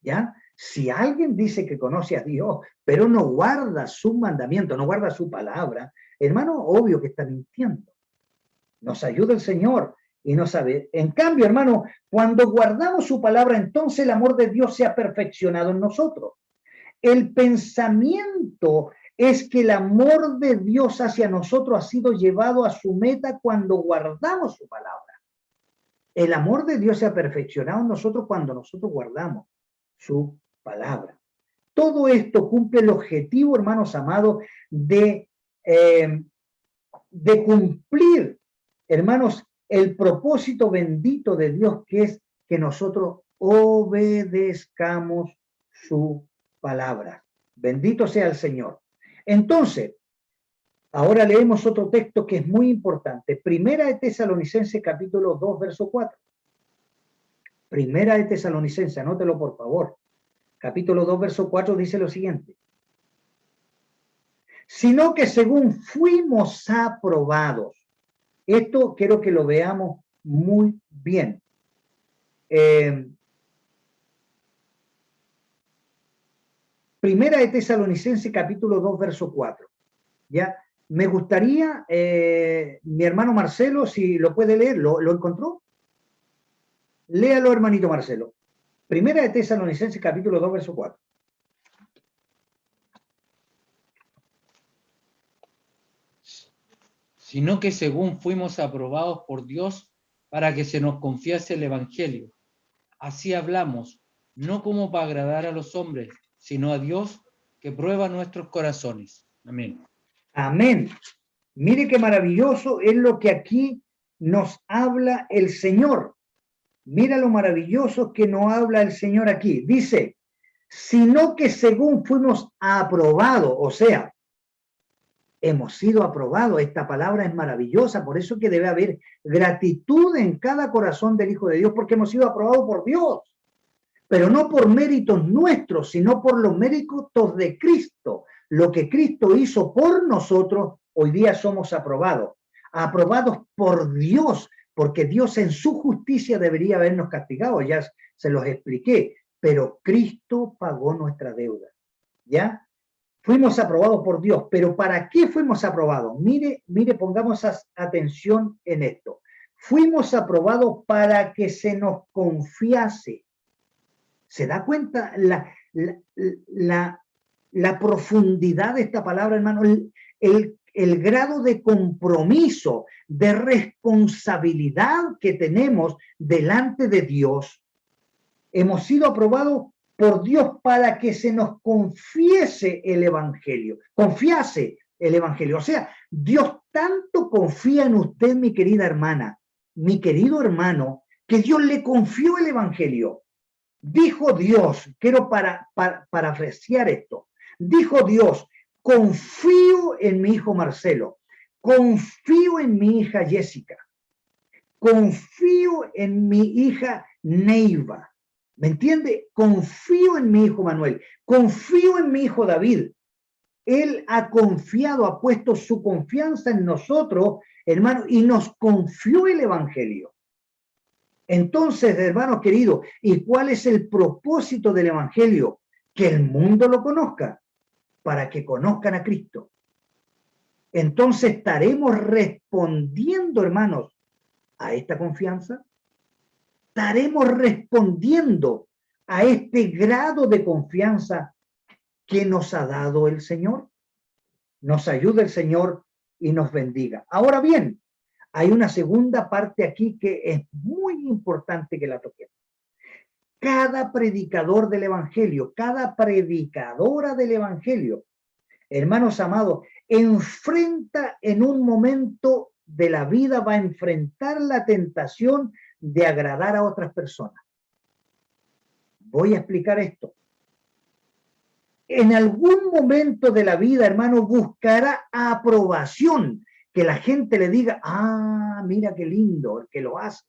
¿Ya? Si alguien dice que conoce a Dios, pero no guarda sus mandamientos, no guarda su palabra, hermano, obvio que está mintiendo. Nos ayuda el Señor y no sabe. En cambio, hermano, cuando guardamos su palabra, entonces el amor de Dios se ha perfeccionado en nosotros. El pensamiento es que el amor de Dios hacia nosotros ha sido llevado a su meta cuando guardamos su palabra. El amor de Dios se ha perfeccionado en nosotros cuando nosotros guardamos su palabra. Todo esto cumple el objetivo, hermanos amados, de cumplir, hermanos, el propósito bendito de Dios, que es que nosotros obedezcamos su palabra. Bendito sea el Señor. Entonces, ahora leemos otro texto que es muy importante. Primera de Tesalonicenses, capítulo 2, verso 4. Primera de Tesalonicenses, anótelo por favor. Capítulo 2, verso 4 dice lo siguiente. Sino que según fuimos aprobados. Esto quiero que lo veamos muy bien. Primera de Tesalonicenses, capítulo 2, verso 4. ¿Ya? Me gustaría, mi hermano Marcelo, si lo puede leer, ¿lo encontró? Léalo, hermanito Marcelo. Primera de Tesalonicenses, capítulo 2, verso 4. Sino que según fuimos aprobados por Dios para que se nos confiase el Evangelio. Así hablamos, no como para agradar a los hombres, sino a Dios que prueba nuestros corazones. Amén. Amén. Mire qué maravilloso es lo que aquí nos habla el Señor. Mira lo maravilloso que nos habla el Señor aquí. Dice, sino que según fuimos aprobados, o sea, hemos sido aprobados. Esta palabra es maravillosa, por eso que debe haber gratitud en cada corazón del Hijo de Dios, porque hemos sido aprobados por Dios, pero no por méritos nuestros, sino por los méritos de Cristo. Lo que Cristo hizo por nosotros, hoy día somos aprobados. Aprobados por Dios, porque Dios en su justicia debería habernos castigado, ya se los expliqué, pero Cristo pagó nuestra deuda, ¿ya? Fuimos aprobados por Dios, pero ¿para qué fuimos aprobados? Mire, pongamos atención en esto. Fuimos aprobados para que se nos confiase. ¿Se da cuenta la profundidad de esta palabra, hermano? El grado de compromiso, de responsabilidad que tenemos delante de Dios. Hemos sido aprobados por Dios para que se nos confiese el Evangelio, confiase el Evangelio. O sea, Dios tanto confía en usted, mi querida hermana, mi querido hermano, que Dios le confió el Evangelio. Dijo Dios, quiero parafrasear esto, dijo Dios, confío en mi hijo Marcelo, confío en mi hija Jessica, confío en mi hija Neiva. ¿Me entiende? Confío en mi hijo Manuel, confío en mi hijo David. Él ha confiado, ha puesto su confianza en nosotros, hermano, y nos confió el Evangelio. Entonces, hermanos queridos, ¿y cuál es el propósito del Evangelio? Que el mundo lo conozca, para que conozcan a Cristo. Entonces, ¿estaremos respondiendo, hermanos, a esta confianza? ¿Estaremos respondiendo a este grado de confianza que nos ha dado el Señor? Nos ayude el Señor y nos bendiga. Ahora bien, hay una segunda parte aquí que es muy importante que la toquemos. Cada predicador del Evangelio, cada predicadora del Evangelio, hermanos amados, enfrenta en un momento de la vida, va a enfrentar la tentación de agradar a otras personas. Voy a explicar esto. En algún momento de la vida, hermano, buscará aprobación, que la gente le diga, ah, mira qué lindo el que lo hace.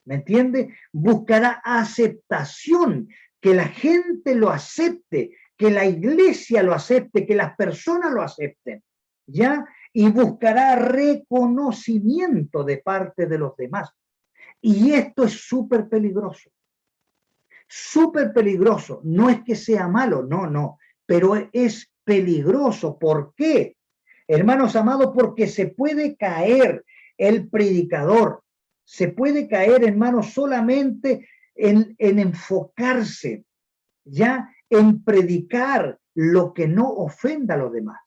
¿Me entiende? Buscará aceptación, que la gente lo acepte, que la iglesia lo acepte, que las personas lo acepten, ¿ya? Y buscará reconocimiento de parte de los demás. Y esto es súper peligroso. Súper peligroso. No es que sea malo, no, pero es peligroso. ¿Por qué? Hermanos amados, porque se puede caer el predicador, se puede caer, hermanos, solamente en enfocarse, ya en predicar lo que no ofenda a los demás.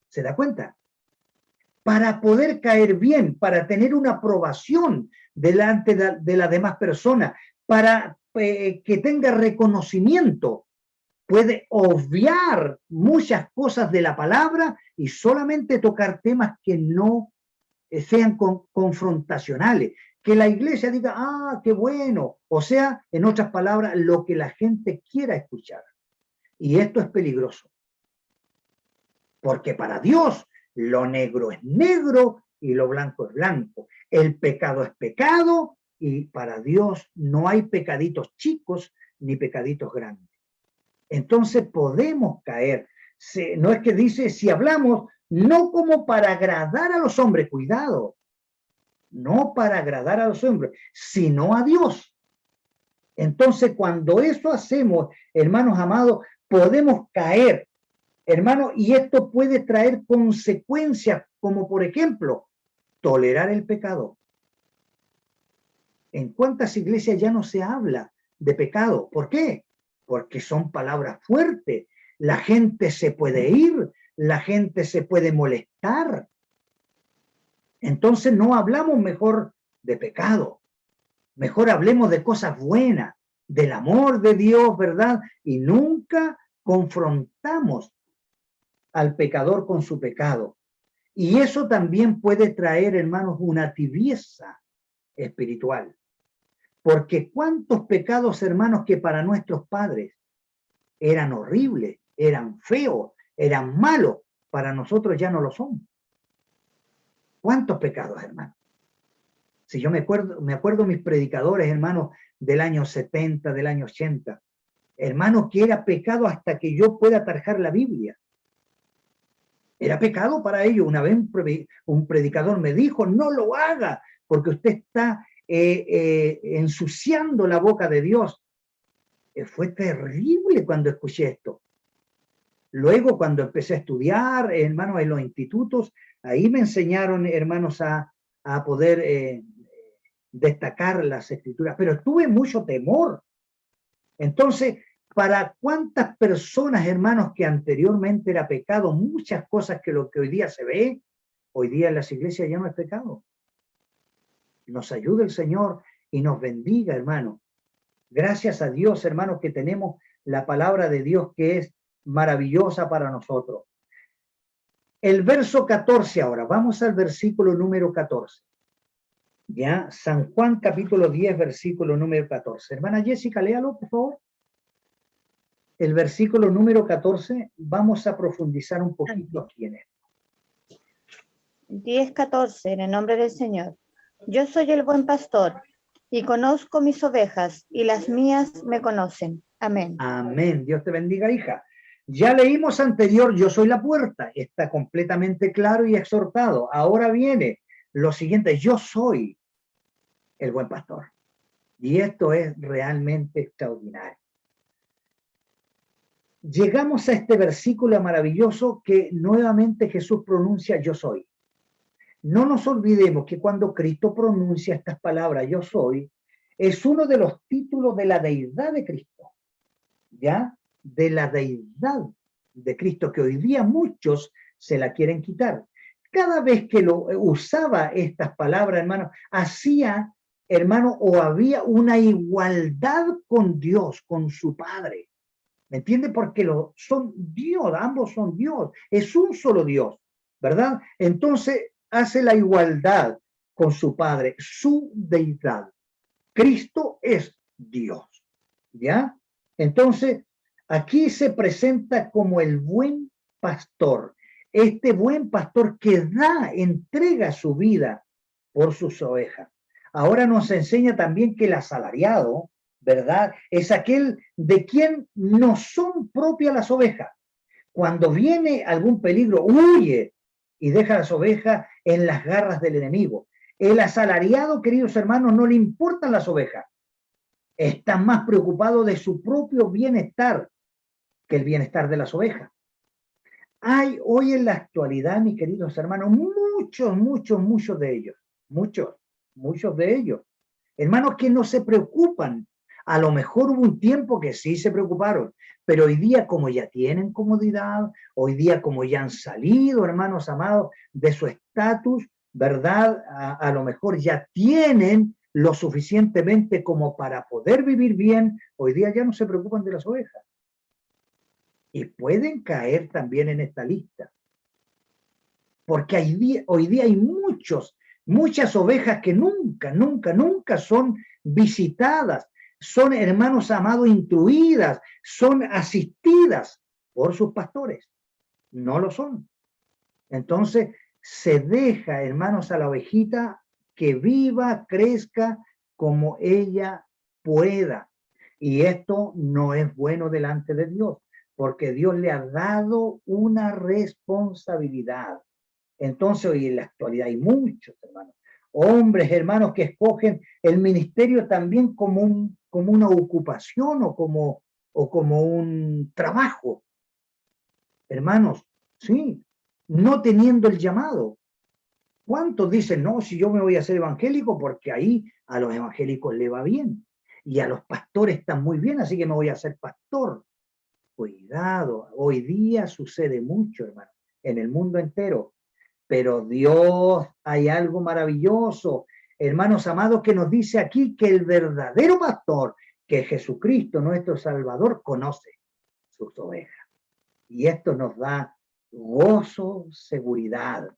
¿Se da cuenta? para poder caer bien, para tener una aprobación delante de las demás personas, para que tenga reconocimiento. Puede obviar muchas cosas de la palabra y solamente tocar temas que no sean confrontacionales. Que la iglesia diga, ah, qué bueno. O sea, en otras palabras, lo que la gente quiera escuchar. Y esto es peligroso. Porque para Dios lo negro es negro y lo blanco es blanco. El pecado es pecado y para Dios no hay pecaditos chicos ni pecaditos grandes. Entonces podemos caer. No es que dice, si hablamos, no como para agradar a los hombres, cuidado, no para agradar a los hombres, sino a Dios. Entonces, cuando eso hacemos, hermanos amados, podemos caer, hermanos, y esto puede traer consecuencias, como por ejemplo, tolerar el pecado. ¿En cuántas iglesias ya no se habla de pecado? ¿Por qué? Porque son palabras fuertes. La gente se puede ir, la gente se puede molestar. Entonces no hablamos mejor de pecado. Mejor hablemos de cosas buenas, del amor de Dios, ¿verdad? Y nunca confrontamos al pecador con su pecado. Y eso también puede traer, hermanos, una tibieza espiritual. Porque cuántos pecados, hermanos, que para nuestros padres eran horribles, eran feos, eran malos, para nosotros ya no lo son. ¿Cuántos pecados, hermanos? Si yo me acuerdo mis predicadores, hermanos, del año 70, del año 80, hermanos, que era pecado hasta que yo pueda tarjar la Biblia. Era pecado para ellos. Una vez un predicador me dijo, no lo haga, porque usted está ensuciando la boca de Dios. Fue terrible cuando escuché esto. Luego, cuando empecé a estudiar, hermanos, en los institutos, ahí me enseñaron, hermanos, a poder destacar las escrituras, pero tuve mucho temor. Entonces, ¿para cuántas personas, hermanos, que anteriormente era pecado, muchas cosas que lo que hoy día se ve, hoy día en las iglesias ya no es pecado? Nos ayude el Señor y nos bendiga, hermano. Gracias a Dios, hermanos, que tenemos la palabra de Dios que es maravillosa para nosotros. El verso 14 ahora, vamos al versículo número 14. Ya, San Juan capítulo 10, versículo número 14. Hermana Jessica, léalo, por favor. El versículo número 14, vamos a profundizar un poquito aquí en esto. 10:14, en el nombre del Señor. Yo soy el buen pastor y conozco mis ovejas y las mías me conocen. Amén. Amén. Dios te bendiga, hija. Ya leímos anterior, yo soy la puerta. Está completamente claro y exhortado. Ahora viene lo siguiente, yo soy el buen pastor. Y esto es realmente extraordinario. Llegamos a este versículo maravilloso que nuevamente Jesús pronuncia yo soy. No nos olvidemos que cuando Cristo pronuncia estas palabras yo soy, es uno de los títulos de la deidad de Cristo. ¿Ya? De la deidad de Cristo, que hoy día muchos se la quieren quitar. Cada vez que lo usaba estas palabras, hermano, hacía, hermano, o había una igualdad con Dios, con su Padre. ¿Me entiende? Porque son Dios, ambos son Dios, es un solo Dios, ¿verdad? Entonces hace la igualdad con su Padre, su deidad. Cristo es Dios, ¿ya? Entonces, aquí se presenta como el buen pastor, este buen pastor que entrega su vida por sus ovejas. Ahora nos enseña también que el asalariado, ¿verdad? Es aquel de quien no son propias las ovejas. Cuando viene algún peligro, huye y deja las ovejas en las garras del enemigo. El asalariado, queridos hermanos, no le importan las ovejas. Está más preocupado de su propio bienestar que el bienestar de las ovejas. Hay hoy en la actualidad, mis queridos hermanos, muchos de ellos, muchos de ellos, hermanos que no se preocupan. A lo mejor hubo un tiempo que sí se preocuparon, pero hoy día como ya tienen comodidad, hoy día como ya han salido, hermanos amados, de su estatus, ¿verdad? A lo mejor ya tienen lo suficientemente como para poder vivir bien, hoy día ya no se preocupan de las ovejas. Y pueden caer también en esta lista. Porque hoy día hay muchas ovejas que nunca son visitadas, son, hermanos amados, instruidas, son asistidas por sus pastores. No lo son. Entonces, se deja, hermanos, a la ovejita que viva, crezca como ella pueda. Y esto no es bueno delante de Dios, porque Dios le ha dado una responsabilidad. Entonces, hoy en la actualidad hay muchos, hermanos, hombres, hermanos, que escogen el ministerio también como una ocupación o como un trabajo. Hermanos, sí, no teniendo el llamado. ¿Cuántos dicen, no, si yo me voy a hacer evangélico porque ahí a los evangélicos le va bien y a los pastores están muy bien, así que me voy a hacer pastor? Cuidado, hoy día sucede mucho, hermano, en el mundo entero. Pero Dios, hay algo maravilloso, hermanos amados, que nos dice aquí que el verdadero pastor, que Jesucristo, nuestro Salvador, conoce sus ovejas. Y esto nos da gozo, seguridad.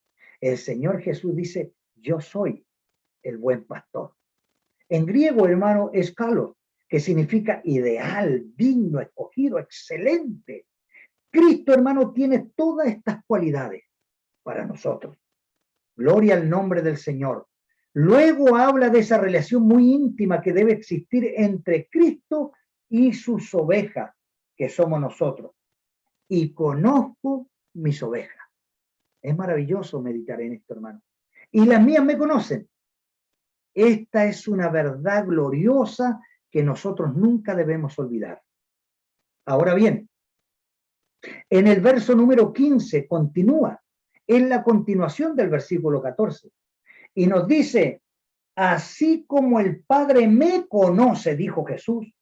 El Señor Jesús dice, yo soy el buen pastor. En griego, hermano, es kalos, que significa ideal, digno, escogido, excelente. Cristo, hermano, tiene todas estas cualidades para nosotros. Gloria al nombre del Señor. Luego habla de esa relación muy íntima que debe existir entre Cristo y sus ovejas, que somos nosotros. Y conozco mis ovejas. Es maravilloso meditar en esto, hermano. Y las mías me conocen. Esta es una verdad gloriosa que nosotros nunca debemos olvidar. Ahora bien, en el verso número 15 continúa, en la continuación del versículo 14, y nos dice, así como el Padre me conoce, dijo Jesús,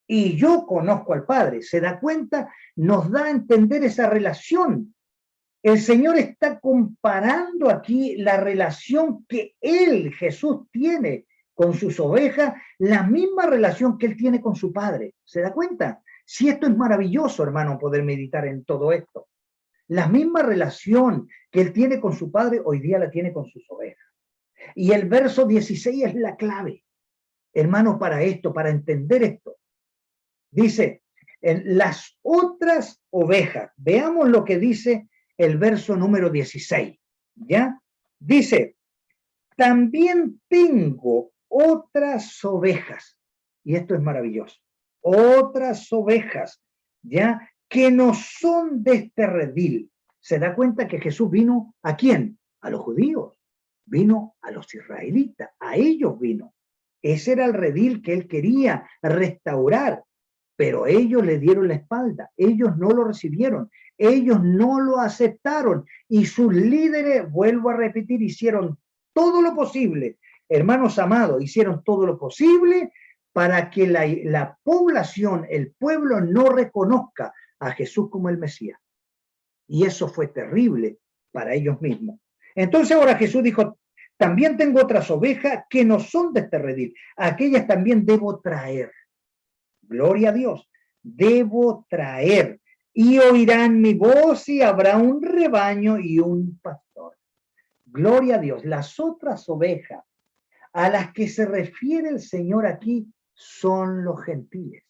y yo conozco al Padre. ¿Se da cuenta? Nos da a entender esa relación. El Señor está comparando aquí la relación que Él, Jesús, tiene con sus ovejas, la misma relación que Él tiene con su Padre. ¿Se da cuenta? Si esto es maravilloso, hermano, poder meditar en todo esto. La misma relación que Él tiene con su Padre, hoy día la tiene con sus ovejas. Y el verso 16 es la clave, hermano, para esto, para entender esto. Dice, en las otras ovejas, veamos lo que dice el verso número 16, ¿ya? Dice, también tengo otras ovejas, y esto es maravilloso, otras ovejas, ¿ya? Que no son de este redil. ¿Se da cuenta que Jesús vino a quién? A los judíos, vino a los israelitas, a ellos vino. Ese era el redil que él quería restaurar, pero ellos le dieron la espalda, ellos no lo recibieron, ellos no lo aceptaron y sus líderes, vuelvo a repetir, hicieron todo lo posible, hermanos amados, hicieron todo lo posible para que la población, el pueblo no reconozca a Jesús como el Mesías. Y eso fue terrible para ellos mismos. Entonces ahora Jesús dijo, también tengo otras ovejas que no son de este redil, aquellas también debo traer. Gloria a Dios, debo traer y oirán mi voz y habrá un rebaño y un pastor. Gloria a Dios, las otras ovejas a las que se refiere el Señor aquí son los gentiles.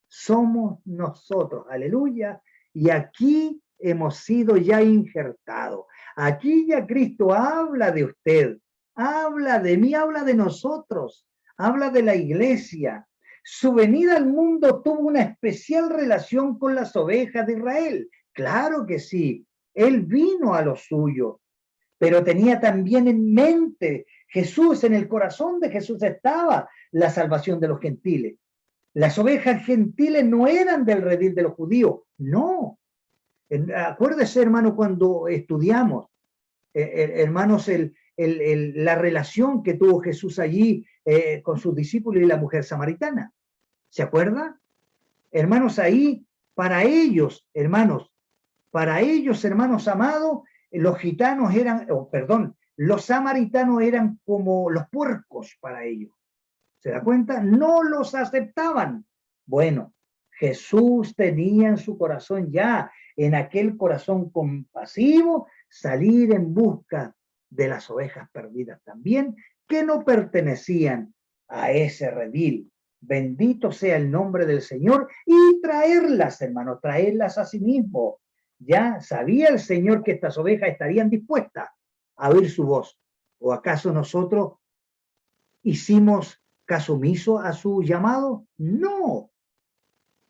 Somos nosotros, aleluya, y aquí hemos sido ya injertados. Aquí ya Cristo habla de usted, habla de mí, habla de nosotros, habla de la iglesia. Su venida al mundo tuvo una especial relación con las ovejas de Israel. Claro que sí, Él vino a los suyos, pero tenía también en mente Jesús, en el corazón de Jesús estaba la salvación de los gentiles. Las ovejas gentiles no eran del redil de los judíos, no. Acuérdese, hermano, cuando estudiamos, hermanos, la relación que tuvo Jesús allí con sus discípulos y la mujer samaritana. ¿Se acuerda? Hermanos, ahí, para ellos, hermanos amados, los gitanos eran, los samaritanos eran como los puercos para ellos. ¿Se da cuenta? No los aceptaban. Bueno, Jesús tenía en su corazón ya, en aquel corazón compasivo, salir en busca de las ovejas perdidas también, que no pertenecían a ese redil. Bendito sea el nombre del Señor, y traerlas, hermanos, traerlas a sí mismo. Ya sabía el Señor que estas ovejas estarían dispuestas a oír su voz. ¿O acaso nosotros hicimos caso omiso a su llamado? No.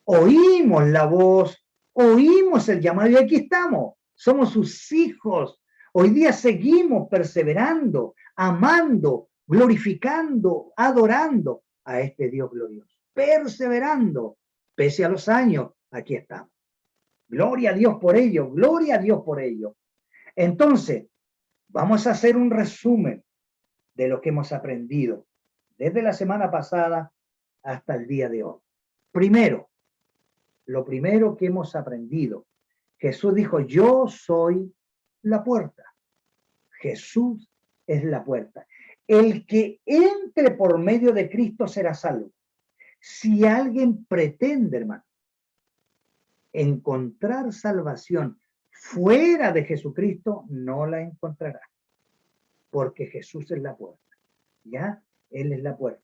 Oímos la voz, oímos el llamado y aquí estamos. Somos sus hijos. Hoy día seguimos perseverando, amando, glorificando, adorando a este Dios glorioso. Perseverando, pese a los años, aquí estamos. Gloria a Dios por ello, gloria a Dios por ello. Entonces, vamos a hacer un resumen de lo que hemos aprendido desde la semana pasada hasta el día de hoy. Primero, lo primero que hemos aprendido, Jesús dijo, yo soy la puerta. Jesús es la puerta. El que entre por medio de Cristo será salvo. Si alguien pretende, hermano, encontrar salvación fuera de Jesucristo, no la encontrará. Porque Jesús es la puerta. ¿Ya? Él es la puerta.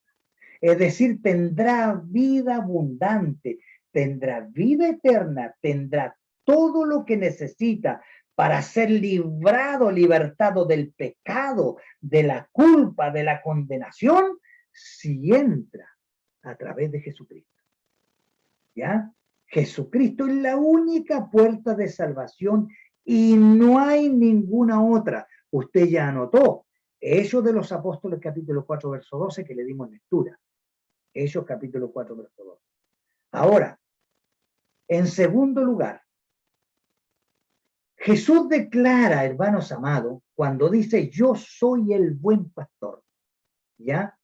Es decir, tendrá vida abundante, tendrá vida eterna, tendrá todo lo que necesita para ser librado, libertado del pecado, de la culpa, de la condenación, si entra a través de Jesucristo. ¿Ya? Jesucristo es la única puerta de salvación y no hay ninguna otra. Usted ya anotó Hechos de los Apóstoles, capítulo 4, verso 12, que le dimos lectura. Hechos, capítulo 4, verso 12. Ahora, en segundo lugar, Jesús declara, hermanos amados, cuando dice, yo soy el buen pastor, ¿ya?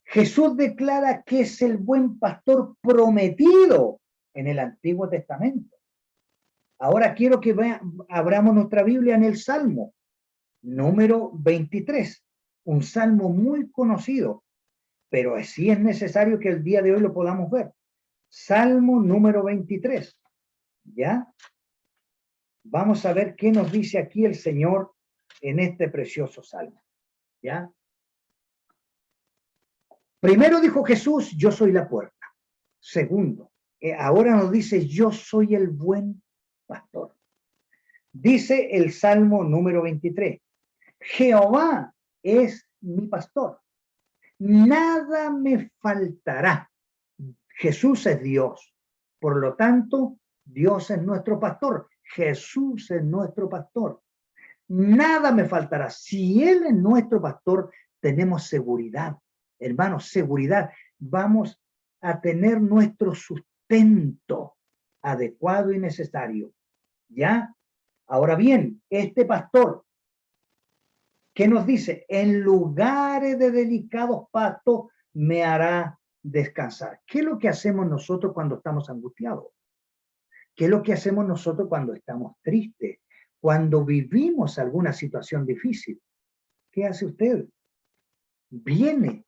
Jesús declara que es el buen pastor prometido en el Antiguo Testamento. Ahora quiero que abramos nuestra Biblia en el Salmo número 23, un salmo muy conocido, pero sí es necesario que el día de hoy lo podamos ver. Salmo número 23, ¿ya? Vamos a ver qué nos dice aquí el Señor en este precioso salmo, ¿ya? Primero dijo Jesús, yo soy la puerta. Segundo, ahora nos dice, yo soy el buen pastor. Dice el Salmo número 23, Jehová es mi pastor, nada me faltará. Jesús es Dios, por lo tanto, Dios es nuestro pastor, Jesús es nuestro pastor. Nada me faltará. Si Él es nuestro pastor, tenemos seguridad. Hermanos, seguridad. Vamos a tener nuestro sustento adecuado y necesario. ¿Ya? Ahora bien, este pastor, ¿qué nos dice? En lugares de delicados pastos me hará descansar. ¿Qué es lo que hacemos nosotros cuando estamos angustiados? ¿Qué es lo que hacemos nosotros cuando estamos tristes? Cuando vivimos alguna situación difícil. ¿Qué hace usted? Viene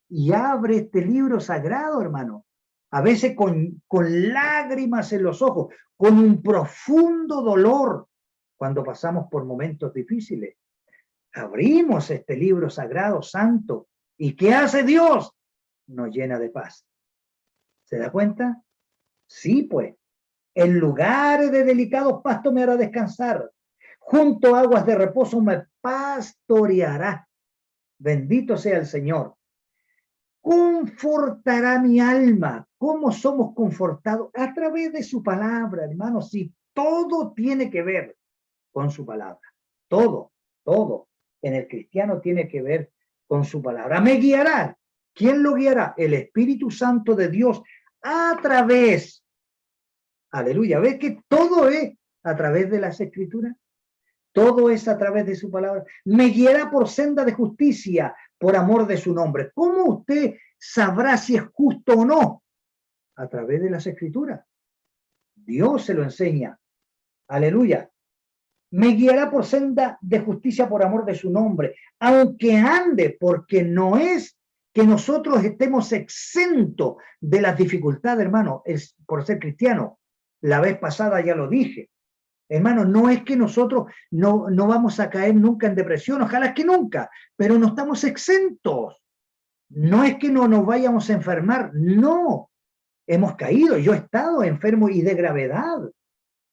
y abre este libro sagrado, hermano. A veces con lágrimas en los ojos, con un profundo dolor, cuando pasamos por momentos difíciles. Abrimos este libro sagrado, santo, ¿y qué hace Dios? Nos llena de paz. ¿Se da cuenta? Sí, pues. En lugares de delicados pastos me hará descansar. Junto a aguas de reposo me pastoreará. Bendito sea el Señor. Confortará mi alma. ¿Cómo somos confortados? A través de su palabra, hermanos. Si todo tiene que ver con su palabra. Todo en el cristiano tiene que ver con su palabra. Me guiará. ¿Quién lo guiará? El Espíritu Santo de Dios a través. Aleluya. ¿Ves que todo es a través de las Escrituras? Todo es a través de su palabra. Me guiará por senda de justicia, por amor de su nombre. ¿Cómo usted sabrá si es justo o no? a través de las Escrituras. Dios se lo enseña. Aleluya. Me guiará por senda de justicia por amor de su nombre, aunque ande, porque no es que nosotros estemos exentos de las dificultades, hermano, es por ser cristiano. La vez pasada ya lo dije. Hermano, no es que nosotros no vamos a caer nunca en depresión, ojalá que nunca, pero no estamos exentos. No es que no nos vayamos a enfermar, no. Hemos caído, yo he estado enfermo y de gravedad.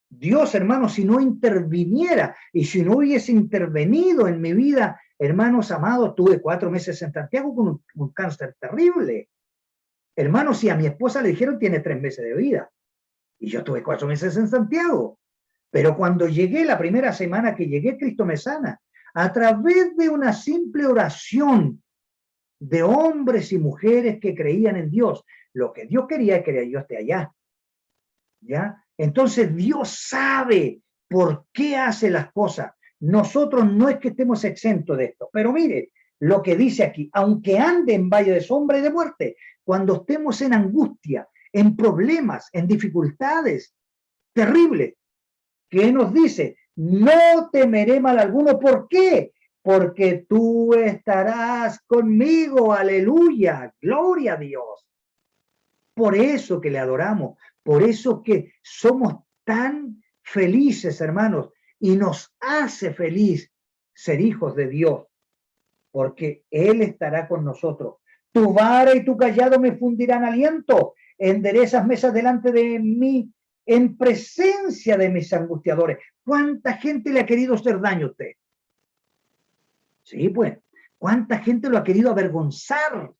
Dios, hermano, si no interviniera y si no hubiese intervenido en mi vida, hermanos amados, tuve 4 meses en Santiago con un cáncer terrible. Hermanos, si a mi esposa le dijeron tiene 3 meses de vida y yo tuve 4 meses en Santiago. Pero cuando llegué, la primera semana que llegué, Cristo me sana. A través de una simple oración de hombres y mujeres que creían en Dios. Lo que Dios quería es que yo esté allá. ¿Ya? Entonces Dios sabe por qué hace las cosas. Nosotros no es que estemos exentos de esto. Pero mire lo que dice aquí. Aunque ande en valle de sombra y de muerte, cuando estemos en angustia, en problemas, en dificultades terribles, ¿qué nos dice? No temeré mal alguno. ¿Por qué? Porque tú estarás conmigo. Aleluya. Gloria a Dios. Por eso que le adoramos. Por eso que somos tan felices, hermanos. Y nos hace feliz ser hijos de Dios. Porque Él estará con nosotros. Tu vara y tu callado me fundirán aliento. Enderezas mesas delante de mí en presencia de mis angustiadores. ¿Cuánta gente le ha querido hacer daño a usted? Sí, pues. ¿Cuánta gente lo ha querido avergonzar?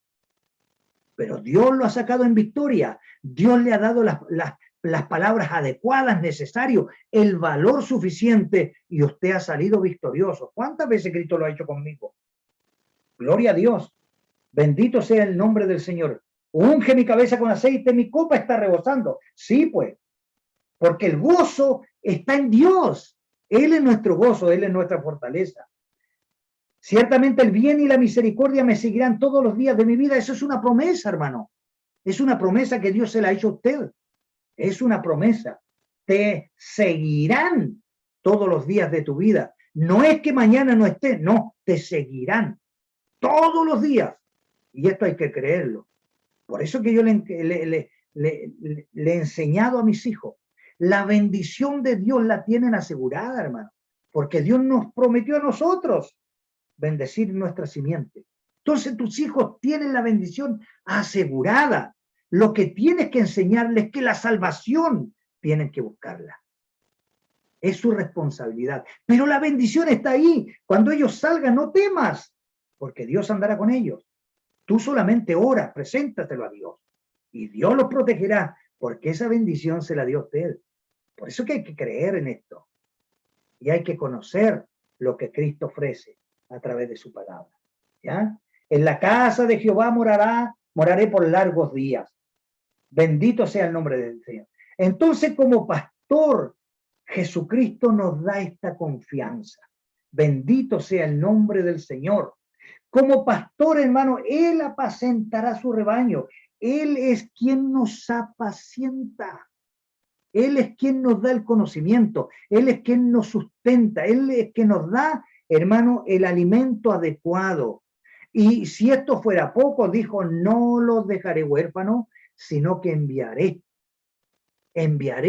Pero Dios lo ha sacado en victoria. Dios le ha dado las palabras adecuadas, necesarias, el valor suficiente y usted ha salido victorioso. ¿Cuántas veces Cristo lo ha hecho conmigo? Gloria a Dios. Bendito sea el nombre del Señor. Unge mi cabeza con aceite, mi copa está rebosando. Sí, pues. Porque el gozo está en Dios. Él es nuestro gozo, Él es nuestra fortaleza. Ciertamente el bien y la misericordia me seguirán todos los días de mi vida. Eso es una promesa, hermano. Es una promesa que Dios se la ha hecho a usted. Es una promesa. Te seguirán todos los días de tu vida. No es que mañana no esté, no, te seguirán todos los días. Y esto hay que creerlo. Por eso que yo le he enseñado a mis hijos. La bendición de Dios la tienen asegurada, hermano. Porque Dios nos prometió a nosotros bendecir nuestra simiente. Entonces tus hijos tienen la bendición asegurada. Lo que tienes que enseñarles es que la salvación tienen que buscarla. Es su responsabilidad. Pero la bendición está ahí. Cuando ellos salgan, no temas, porque Dios andará con ellos. Tú solamente ora, preséntatelo a Dios. Y Dios los protegerá, porque esa bendición se la dio a usted. Por eso que hay que creer en esto. Y hay que conocer lo que Cristo ofrece a través de su palabra. ¿Ya? En la casa de Jehová moraré por largos días. Bendito sea el nombre del Señor. Entonces, como pastor, Jesucristo nos da esta confianza. Bendito sea el nombre del Señor. Como pastor, hermano, Él apacentará su rebaño. Él es quien nos apacienta. Él es quien nos da el conocimiento. Él es quien nos sustenta. Él es quien nos da, hermano, el alimento adecuado. Y si esto fuera poco, dijo, no los dejaré huérfanos, sino que enviaré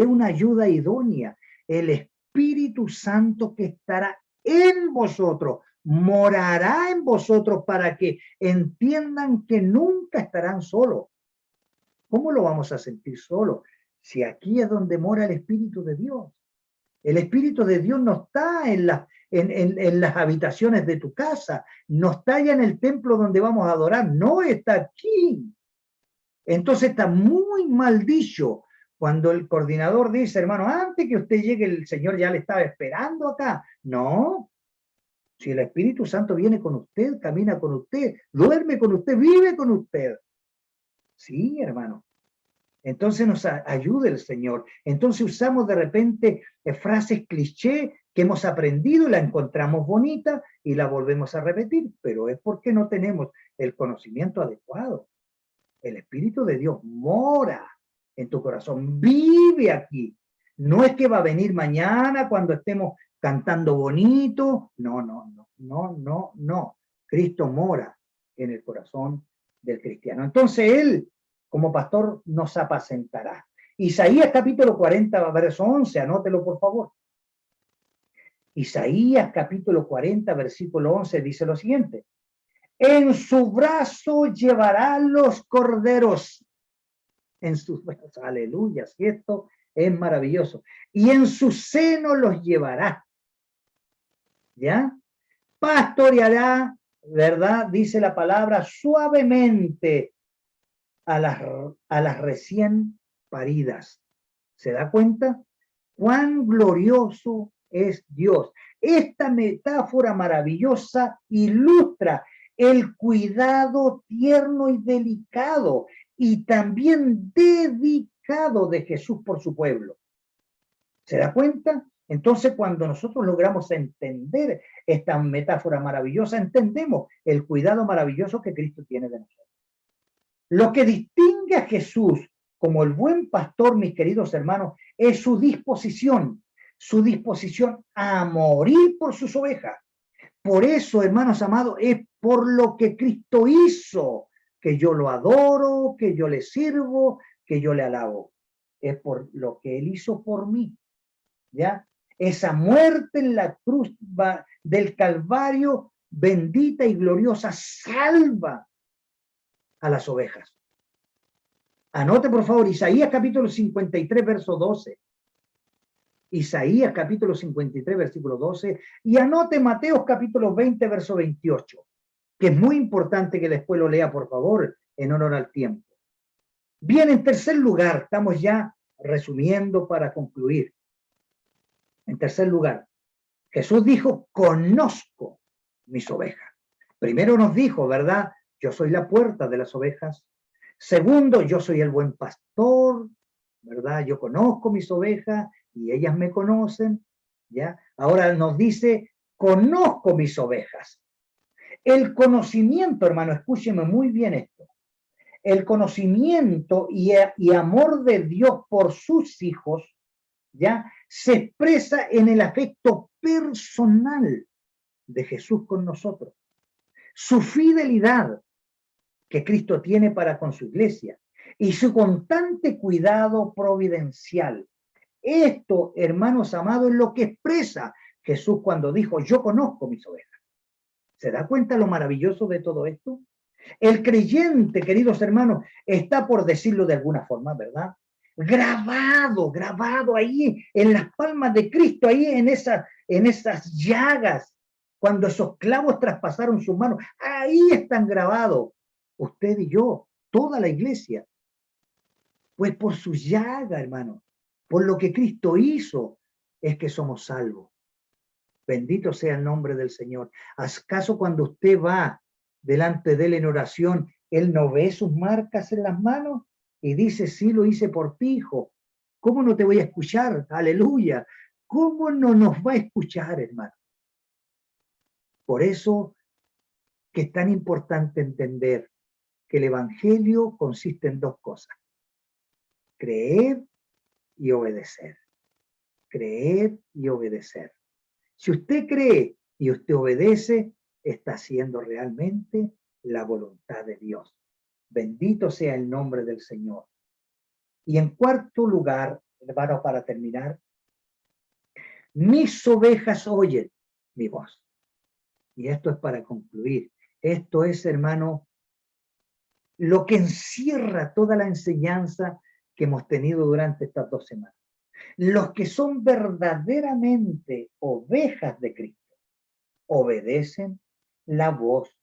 una ayuda idónea, el Espíritu Santo que estará en vosotros, morará en vosotros para que entiendan que nunca estarán solos. ¿Cómo lo vamos a sentir solos? Si aquí es donde mora el Espíritu de Dios. El Espíritu de Dios no está en las habitaciones de tu casa, no está allá en el templo donde vamos a adorar, no está aquí. Entonces está muy mal dicho cuando el coordinador dice, hermano, antes que usted llegue el Señor ya le estaba esperando acá. No, si el Espíritu Santo viene con usted, camina con usted, duerme con usted, vive con usted. Sí, hermano. Entonces nos ayuda el Señor. Entonces usamos de repente frases cliché que hemos aprendido y la encontramos bonita y la volvemos a repetir, pero es porque no tenemos el conocimiento adecuado. El Espíritu de Dios mora en tu corazón, vive aquí. No es que va a venir mañana cuando estemos cantando bonito. No. Cristo mora en el corazón del cristiano. Entonces Él, como pastor, nos apacentará. Isaías capítulo 40, verso 11, anótelo por favor. Isaías capítulo 40, versículo 11 dice lo siguiente: en su brazo llevará los corderos. En sus brazos, aleluya, si esto es maravilloso. Y en su seno los llevará. ¿Ya? Pastoreará, ¿verdad? Dice la palabra, suavemente a las recién paridas. ¿Se da cuenta? Cuán glorioso es Dios. Esta metáfora maravillosa ilustra el cuidado tierno y delicado y también dedicado de Jesús por su pueblo. ¿Se da cuenta? Entonces, cuando nosotros logramos entender esta metáfora maravillosa, entendemos el cuidado maravilloso que Cristo tiene de nosotros. Lo que distingue a Jesús como el buen pastor, mis queridos hermanos, es su disposición a morir por sus ovejas. Por eso, hermanos amados, es por lo que Cristo hizo que yo lo adoro, que yo le sirvo, que yo le alabo. Es por lo que Él hizo por mí. ¿Ya? Esa muerte en la cruz del Calvario, bendita y gloriosa, salva a las ovejas. Anote por favor Isaías capítulo 53, verso 12. Isaías capítulo 53, versículo 12. Y anote Mateo capítulo 20, verso 28, que es muy importante que después lo lea, por favor, en honor al tiempo. Bien, en tercer lugar, estamos ya resumiendo para concluir. En tercer lugar, Jesús dijo, conozco mis ovejas. Primero nos dijo, ¿verdad? Yo soy la puerta de las ovejas. Segundo, yo soy el buen pastor, ¿verdad? Yo conozco mis ovejas y ellas me conocen, ¿ya? Ahora nos dice, conozco mis ovejas. El conocimiento, hermano, escúcheme muy bien esto. El conocimiento y amor de Dios por sus hijos, ¿ya? Se expresa en el afecto personal de Jesús con nosotros. Su fidelidad que Cristo tiene para con su iglesia y su constante cuidado providencial. Esto, hermanos amados, es lo que expresa Jesús cuando dijo, yo conozco mis ovejas. ¿Se da cuenta lo maravilloso de todo esto? El creyente, queridos hermanos, está, por decirlo de alguna forma, ¿verdad? Grabado ahí en las palmas de Cristo, ahí en esas llagas, cuando esos clavos traspasaron sus manos, ahí están grabados. Usted y yo, toda la iglesia, pues por su llaga, hermano, por lo que Cristo hizo, es que somos salvos. Bendito sea el nombre del Señor. ¿Acaso cuando usted va delante de Él en oración, Él no ve sus marcas en las manos? Y dice, sí, lo hice por ti, hijo. ¿Cómo no te voy a escuchar? Aleluya. ¿Cómo no nos va a escuchar, hermano? Por eso que es tan importante entender que el Evangelio consiste en dos cosas: creer y obedecer. Creer y obedecer. Si usted cree y usted obedece, está haciendo realmente la voluntad de Dios. Bendito sea el nombre del Señor. Y en cuarto lugar, hermanos, para terminar, mis ovejas oyen mi voz. Y esto es para concluir. Esto es, hermano, lo que encierra toda la enseñanza que hemos tenido durante estas 2 semanas. Los que son verdaderamente ovejas de Cristo obedecen la voz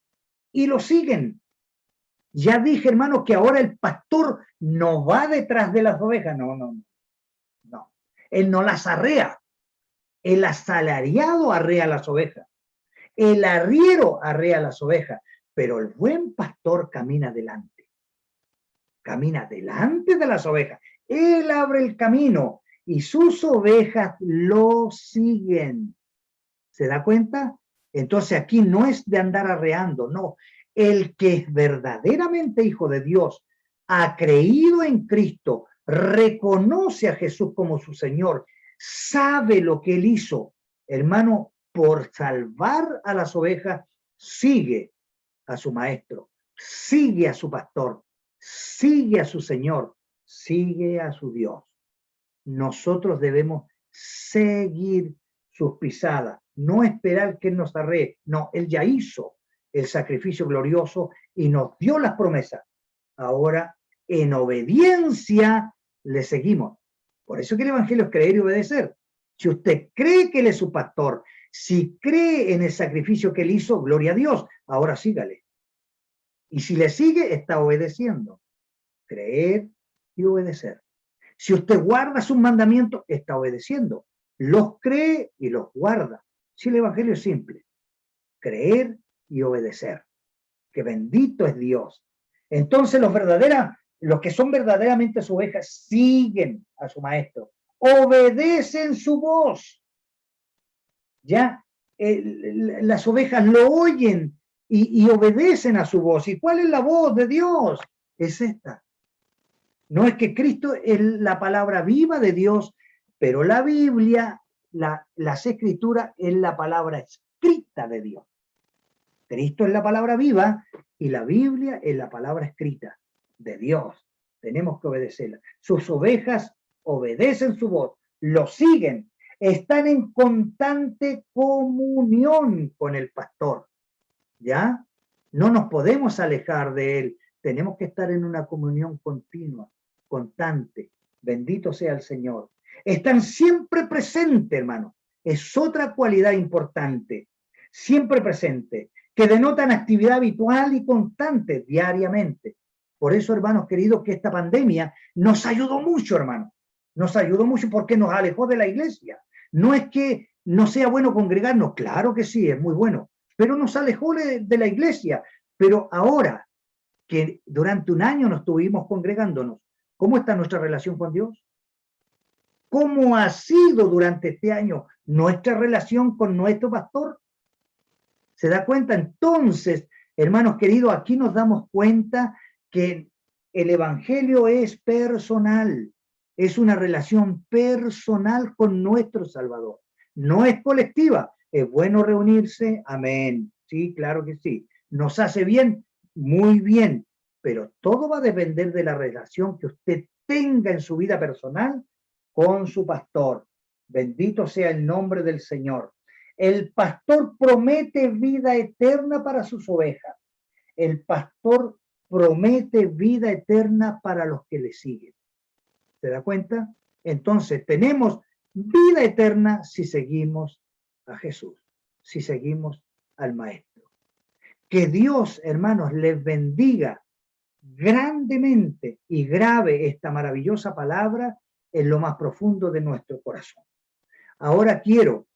y lo siguen. Ya dije, hermano, que ahora el pastor no va detrás de las ovejas. No. Él no las arrea. El asalariado arrea las ovejas. El arriero arrea las ovejas. Pero el buen pastor camina delante. Camina delante de las ovejas. Él abre el camino y sus ovejas lo siguen. ¿Se da cuenta? Entonces aquí no es de andar arreando, no. El que es verdaderamente hijo de Dios, ha creído en Cristo, reconoce a Jesús como su Señor, sabe lo que Él hizo, hermano, por salvar a las ovejas, sigue a su maestro, sigue a su pastor, sigue a su Señor, sigue a su Dios. Nosotros debemos seguir sus pisadas, no esperar que Él nos arree. No, Él ya hizo el sacrificio glorioso y nos dio las promesas. Ahora, en obediencia, le seguimos. Por eso que el Evangelio es creer y obedecer. Si usted cree que Él es su pastor, si cree en el sacrificio que Él hizo, gloria a Dios, ahora sígale. Y si le sigue, está obedeciendo. Creer y obedecer. Si usted guarda sus mandamientos, está obedeciendo. Los cree y los guarda. Si el Evangelio es simple, creer y obedecer. Que bendito es Dios. Entonces los que son verdaderamente sus ovejas siguen a su maestro, obedecen su voz. Ya las ovejas lo oyen y obedecen a su voz. ¿Y cuál es la voz de Dios? Es esta. No es que Cristo es la palabra viva de Dios, pero la Biblia, las escrituras, es la palabra escrita de Dios. Cristo es la palabra viva y la Biblia es la palabra escrita de Dios. Tenemos que obedecerla. Sus ovejas obedecen su voz, lo siguen, están en constante comunión con el pastor. ¿Ya? No nos podemos alejar de él. Tenemos que estar en una comunión continua, constante. Bendito sea el Señor. Están siempre presentes, hermano. Es otra cualidad importante. Siempre presente, que denotan actividad habitual y constante diariamente. Por eso, hermanos queridos, que esta pandemia nos ayudó mucho, hermano. Nos ayudó mucho porque nos alejó de la iglesia. No es que no sea bueno congregarnos, claro que sí, es muy bueno, pero nos alejó de la iglesia. Pero ahora que durante un año nos estuvimos congregándonos, ¿cómo está nuestra relación con Dios? ¿Cómo ha sido durante este año nuestra relación con nuestro pastor? ¿Se da cuenta? Entonces, hermanos queridos, aquí nos damos cuenta que el Evangelio es personal, es una relación personal con nuestro Salvador, no es colectiva. Es bueno reunirse, amén, sí, claro que sí. Nos hace bien, muy bien, pero todo va a depender de la relación que usted tenga en su vida personal con su pastor. Bendito sea el nombre del Señor. El pastor promete vida eterna para sus ovejas. El pastor promete vida eterna para los que le siguen. ¿Se da cuenta? Entonces, tenemos vida eterna si seguimos a Jesús, si seguimos al Maestro. Que Dios, hermanos, les bendiga grandemente y grave esta maravillosa palabra en lo más profundo de nuestro corazón. Ahora quiero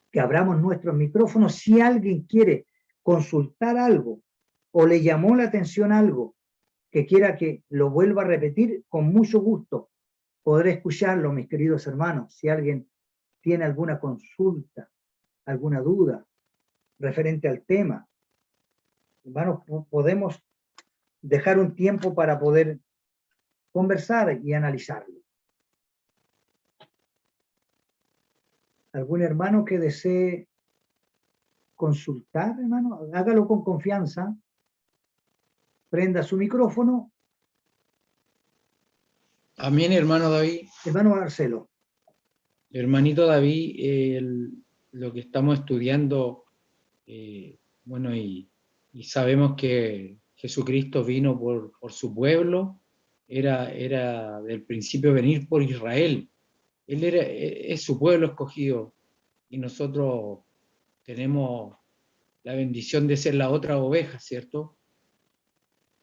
que abramos nuestros micrófonos si alguien quiere consultar algo o le llamó la atención algo que quiera que lo vuelva a repetir, con mucho gusto podré escucharlo, mis queridos hermanos. Si alguien tiene alguna consulta, alguna duda referente al tema, hermanos, podemos dejar un tiempo para poder conversar y analizarlo. ¿Algún hermano que desee consultar, hermano? Hágalo con confianza. Prenda su micrófono. Amén, hermano David. Hermano Marcelo. Hermanito David, lo que estamos estudiando, bueno, y sabemos que Jesucristo vino por su pueblo, era del principio venir por Israel. Él es su pueblo escogido y nosotros tenemos la bendición de ser la otra oveja, ¿cierto?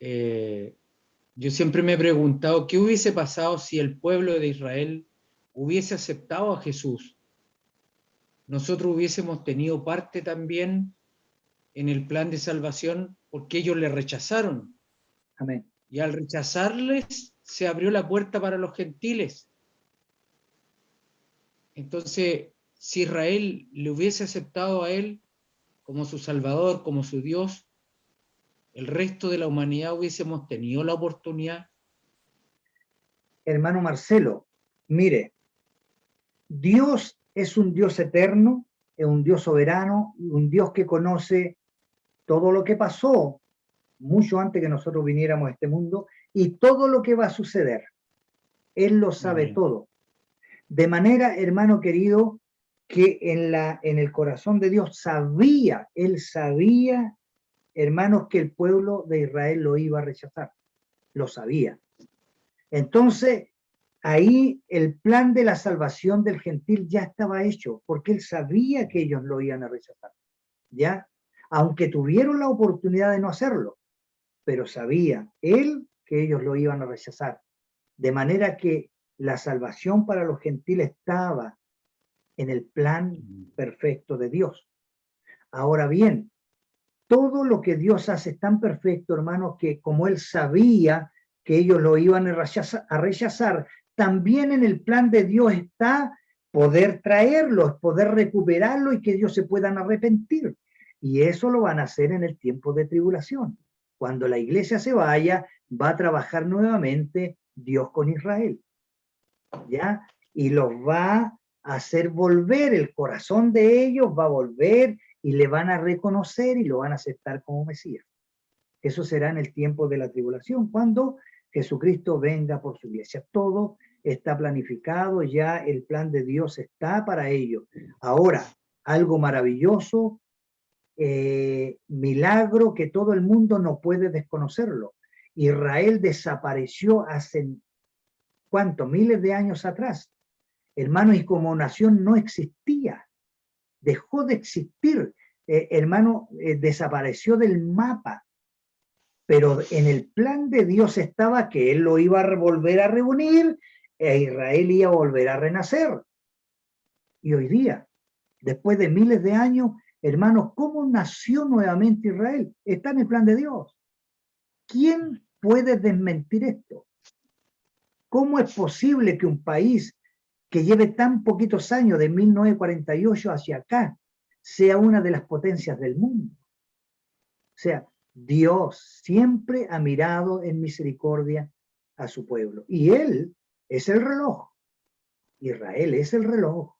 Yo siempre me he preguntado qué hubiese pasado si el pueblo de Israel hubiese aceptado a Jesús. Nosotros hubiésemos tenido parte también en el plan de salvación porque ellos le rechazaron. Amén. Y al rechazarles se abrió la puerta para los gentiles. Entonces, si Israel le hubiese aceptado a él como su Salvador, como su Dios, el resto de la humanidad hubiésemos tenido la oportunidad. hermano Marcelo, mire, Dios es un Dios eterno, es un Dios soberano, un Dios que conoce todo lo que pasó mucho antes que nosotros viniéramos a este mundo y todo lo que va a suceder. Él lo sabe Amén. todo. De manera, hermano querido, que en el corazón de Dios él sabía, hermanos, que el pueblo de Israel lo iba a rechazar. Lo sabía. Entonces, ahí el plan de la salvación del gentil ya estaba hecho, porque él sabía que ellos lo iban a rechazar. ¿Ya? Aunque tuvieron la oportunidad de no hacerlo, pero sabía él que ellos lo iban a rechazar. De manera que la salvación para los gentiles estaba en el plan perfecto de Dios. Ahora bien, todo lo que Dios hace es tan perfecto, hermanos, que como él sabía que ellos lo iban a rechazar, también en el plan de Dios está poder traerlos, poder recuperarlo y que ellos se puedan arrepentir. Y eso lo van a hacer en el tiempo de tribulación. Cuando la iglesia se vaya, va a trabajar nuevamente Dios con Israel. ¿Ya? Y los va a hacer volver, el corazón de ellos va a volver y le van a reconocer y lo van a aceptar como Mesías. Eso será en el tiempo de la tribulación, cuando Jesucristo venga por su iglesia. Todo está planificado, ya el plan de Dios está para ellos. Ahora, algo maravilloso, milagro que todo el mundo no puede desconocerlo. Israel desapareció hace, ¿cuántos? Miles de años atrás. Hermano, y como nación no existía. Dejó de existir. Hermano, desapareció del mapa. Pero en el plan de Dios estaba que él lo iba a volver a reunir e Israel iba a volver a renacer. Y hoy día, después de miles de años, hermanos, ¿cómo nació nuevamente Israel? Está en el plan de Dios. ¿Quién puede desmentir esto? ¿Cómo es posible que un país que lleve tan poquitos años, de 1948 hacia acá, sea una de las potencias del mundo? O sea, Dios siempre ha mirado en misericordia a su pueblo. Y Él es el reloj. Israel es el reloj.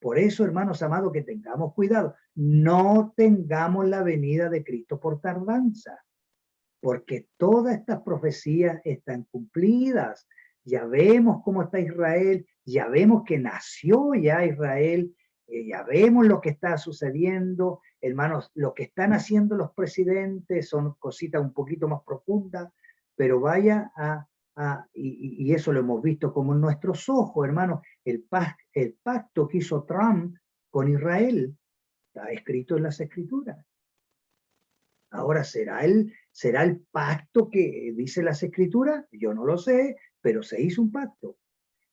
Por eso, hermanos amados, que tengamos cuidado. No tengamos la venida de Cristo por tardanza. Porque todas estas profecías están cumplidas. Ya vemos cómo está Israel. Ya vemos que nació ya Israel. Ya vemos lo que está sucediendo. Hermanos, lo que están haciendo los presidentes son cositas un poquito más profundas, pero vaya y eso lo hemos visto como en nuestros ojos, hermanos, el pacto que hizo Trump con Israel, está escrito en las Escrituras. Ahora, ¿será el pacto que dice las Escrituras? Yo no lo sé, pero se hizo un pacto.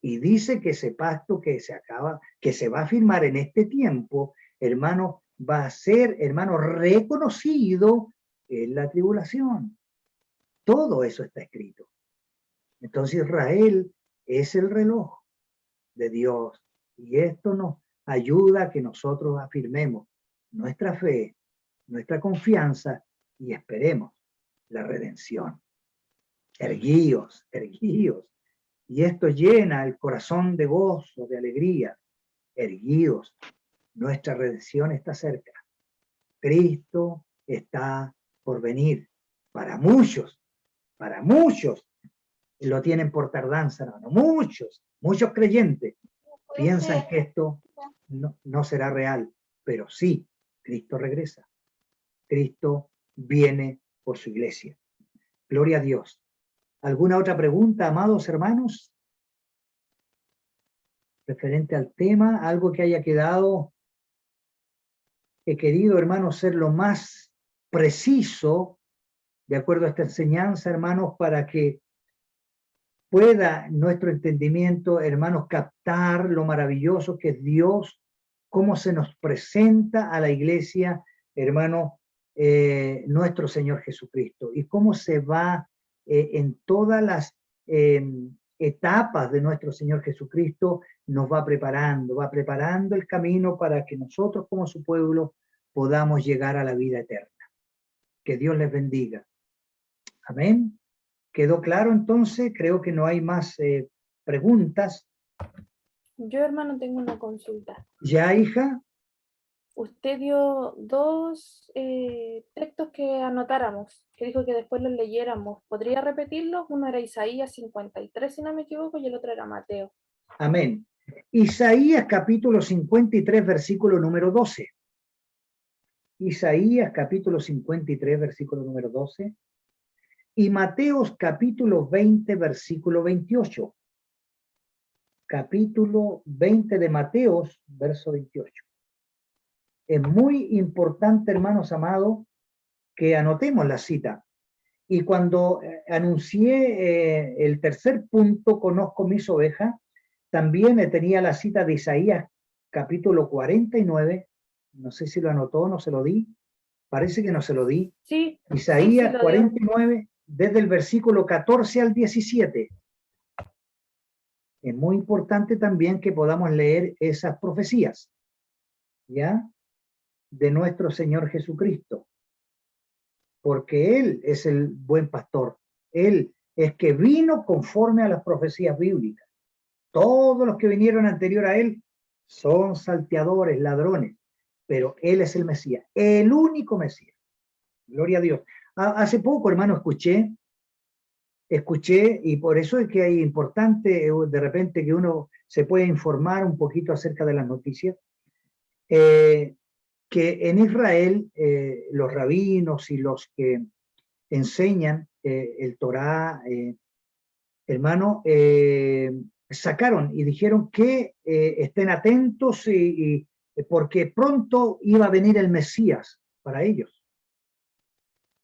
Y dice que ese pacto que se va a firmar en este tiempo, hermano, va a ser, hermano, reconocido en la tribulación. Todo eso está escrito. Entonces Israel es el reloj de Dios. Y esto nos ayuda a que nosotros afirmemos nuestra fe, nuestra confianza y esperemos la redención. Erguíos, erguíos. Y esto llena el corazón de gozo, de alegría. Erguidos, nuestra redención está cerca. Cristo está por venir. Para muchos lo tienen por tardanza, hermano. Muchos creyentes piensan que esto no será real, pero sí, Cristo regresa. Cristo viene por su iglesia. Gloria a Dios. ¿Alguna otra pregunta, amados hermanos? Referente al tema, algo que haya quedado. He querido, hermanos, ser lo más preciso, de acuerdo a esta enseñanza, hermanos, para que pueda nuestro entendimiento, hermanos, captar lo maravilloso que es Dios, cómo se nos presenta a la iglesia, hermano, nuestro Señor Jesucristo, y cómo se va en todas las etapas de nuestro Señor Jesucristo, nos va preparando el camino para que nosotros como su pueblo podamos llegar a la vida eterna. Que Dios les bendiga. Amén. ¿Quedó claro entonces? Creo que no hay más preguntas. Yo, hermano, tengo una consulta. ¿Ya, hija? Usted dio dos textos que anotáramos, que dijo que después los leyéramos. ¿Podría repetirlos? Uno era Isaías 53, si no me equivoco, y el otro era Mateo. Amén. Isaías capítulo 53, versículo número 12. Isaías capítulo 53, versículo número 12. Y Mateos capítulo 20, versículo 28. Capítulo 20 de Mateos, verso 28. Es muy importante, hermanos amados, que anotemos la cita. Y cuando anuncié el tercer punto, conozco mis ovejas, también tenía la cita de Isaías capítulo 49. No sé si lo anotó o no se lo di. Parece que no se lo di. Sí, Isaías sí, lo 49, desde el versículo 14 al 17. Es muy importante también que podamos leer esas profecías, ¿ya? De nuestro Señor Jesucristo. Porque Él es el buen pastor. Él es que vino conforme a las profecías bíblicas. Todos los que vinieron anterior a Él son salteadores, ladrones, pero Él es el Mesías, el único Mesías. Gloria a Dios. Hace poco, hermano, escuché, y por eso es que es importante de repente que uno se pueda informar un poquito acerca de las noticias, que en Israel los rabinos y los que enseñan el Torá, hermano, sacaron y dijeron que estén atentos porque pronto iba a venir el Mesías para ellos.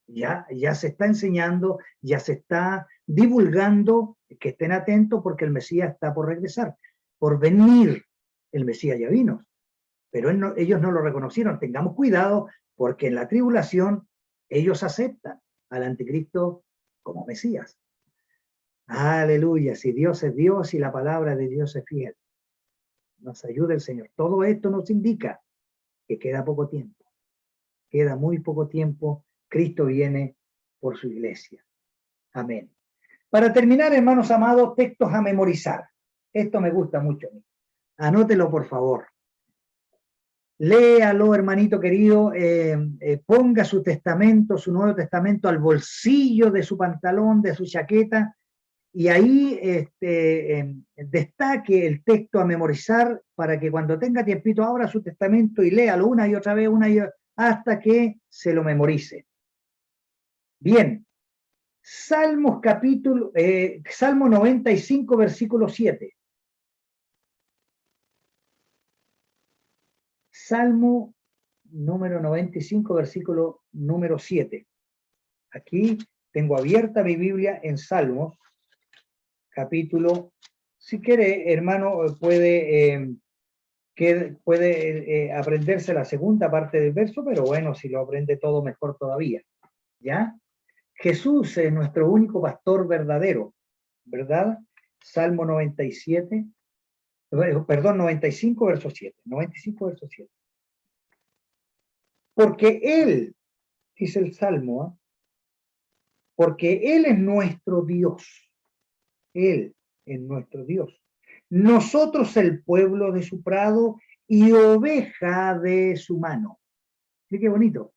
Ya se está enseñando, ya se está divulgando que estén atentos porque el Mesías está por regresar, por venir. El Mesías ya vino, pero ellos no lo reconocieron. Tengamos cuidado porque en la tribulación ellos aceptan al anticristo como Mesías. Aleluya, si Dios es Dios y la palabra de Dios es fiel. Nos ayuda el Señor. Todo esto nos indica que queda poco tiempo. Queda muy poco tiempo. Cristo viene por su iglesia. Amén. Para terminar, hermanos amados, textos a memorizar. Esto me gusta mucho. Anótelo, por favor. Léalo, hermanito querido, ponga su testamento, su Nuevo Testamento al bolsillo de su pantalón, de su chaqueta, y ahí destaque el texto a memorizar para que cuando tenga tiempito abra su testamento y léalo una y otra vez, hasta que se lo memorice. Bien, Salmo 95, versículo 7. Salmo número 95, versículo número 7. Aquí tengo abierta mi Biblia en Salmos, capítulo, si quiere, hermano, puede aprenderse la segunda parte del verso, pero bueno, si lo aprende todo, mejor todavía. ¿Ya? Jesús es nuestro único pastor verdadero, ¿verdad? Salmo 97, perdón, 95, verso 7. 95, verso 7. Porque Él, dice el Salmo, porque Él es nuestro Dios. Él es nuestro Dios. Nosotros el pueblo de su prado y oveja de su mano. ¿Sí qué bonito?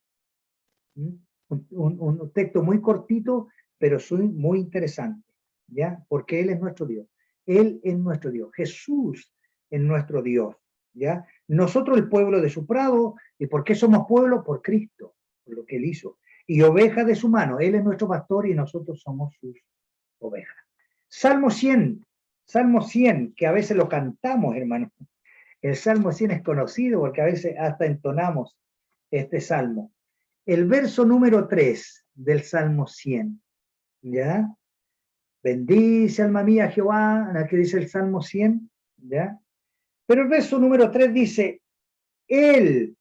Un texto muy cortito, pero muy interesante, ¿ya? Porque Él es nuestro Dios. Él es nuestro Dios. Jesús es nuestro Dios, ¿ya? Nosotros el pueblo de su prado. ¿Y por qué somos pueblo? Por Cristo, por lo que Él hizo. Y oveja de su mano. Él es nuestro pastor y nosotros somos sus ovejas. Salmo 100, que a veces lo cantamos, hermano. El Salmo 100 es conocido porque a veces hasta entonamos este salmo. El verso número 3 del Salmo 100, ¿ya? Bendice alma mía Jehová, aquí dice el Salmo 100, ¿ya? Pero el verso número 3 dice, Él,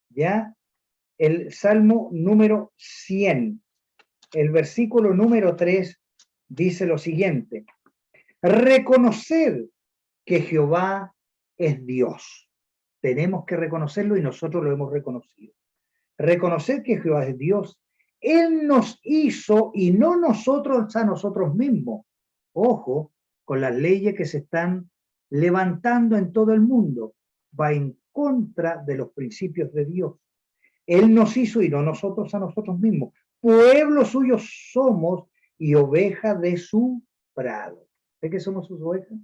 ¿ya? El Salmo número 100, el versículo número 3 dice lo siguiente, reconocer que Jehová es Dios. Tenemos que reconocerlo y nosotros lo hemos reconocido. Reconocer que Jehová es Dios. Él nos hizo y no nosotros a nosotros mismos. Ojo, con las leyes que se están levantando en todo el mundo. Va en contra de los principios de Dios. Él nos hizo y no nosotros a nosotros mismos. Pueblo suyo somos y oveja de su prado. ¿De qué somos sus ovejas?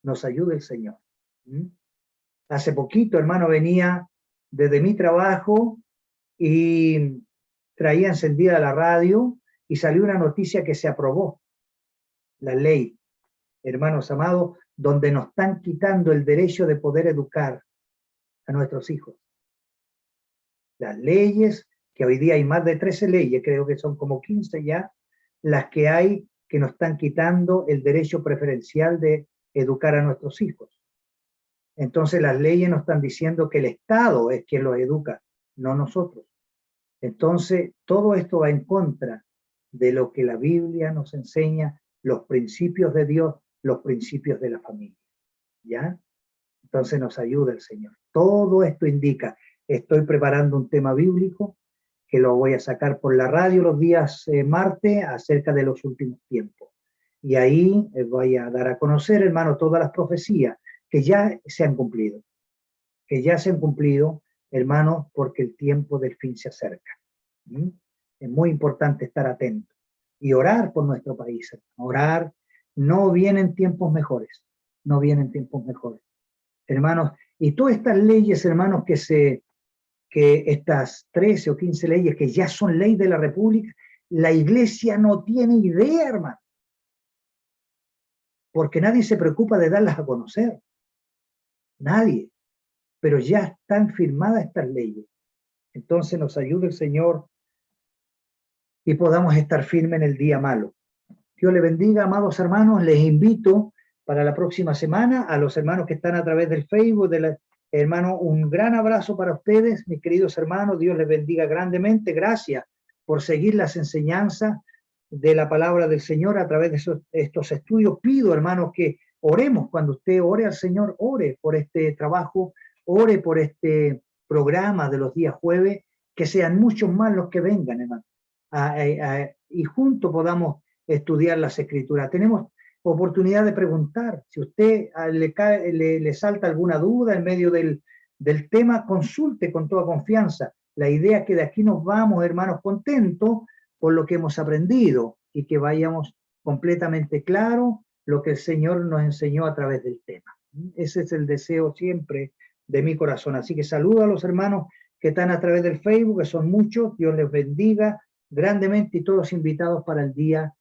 Nos ayude el Señor. Hace poquito, hermano, venía desde mi trabajo y traía encendida la radio y salió una noticia que se aprobó. La ley, hermanos amados, donde nos están quitando el derecho de poder educar a nuestros hijos. Las leyes, que hoy día hay más de 13 leyes, creo que son como 15 ya, las que hay que nos están quitando el derecho preferencial de educar a nuestros hijos. Entonces las leyes nos están diciendo que el Estado es quien los educa, no nosotros. Entonces todo esto va en contra de lo que la Biblia nos enseña, los principios de Dios, los principios de la familia. ¿Ya? Entonces nos ayuda el Señor. Todo esto indica, estoy preparando un tema bíblico que lo voy a sacar por la radio los días martes acerca de los últimos tiempos. Y ahí voy a dar a conocer, hermano, todas las profecías que ya se han cumplido. Que ya se han cumplido, hermano, porque el tiempo del fin se acerca. Es muy importante estar atento y orar por nuestro país. Orar, no vienen tiempos mejores, no vienen tiempos mejores. Hermanos, y todas estas leyes, hermanos, que estas 13 o 15 leyes que ya son ley de la República, la Iglesia no tiene idea, hermano, porque nadie se preocupa de darlas a conocer. Nadie. Pero ya están firmadas estas leyes. Entonces nos ayude el Señor y podamos estar firmes en el día malo. Dios le bendiga, amados hermanos. Les invito para la próxima semana a los hermanos que están a través del Facebook, hermano, un gran abrazo para ustedes, mis queridos hermanos. Dios les bendiga grandemente. Gracias por seguir las enseñanzas de la palabra del Señor a través de estos estudios. Pido, hermanos, que oremos. Cuando usted ore al Señor, ore por este trabajo, ore por este programa de los días jueves, que sean muchos más los que vengan, hermano, y juntos podamos estudiar las Escrituras. Tenemos oportunidad de preguntar. Si usted le salta alguna duda en medio del tema, consulte con toda confianza. La idea es que de aquí nos vamos, hermanos, contentos por lo que hemos aprendido y que vayamos completamente claro lo que el Señor nos enseñó a través del tema. Ese es el deseo siempre de mi corazón. Así que saludo a los hermanos que están a través del Facebook, que son muchos. Dios les bendiga grandemente y todos invitados para el día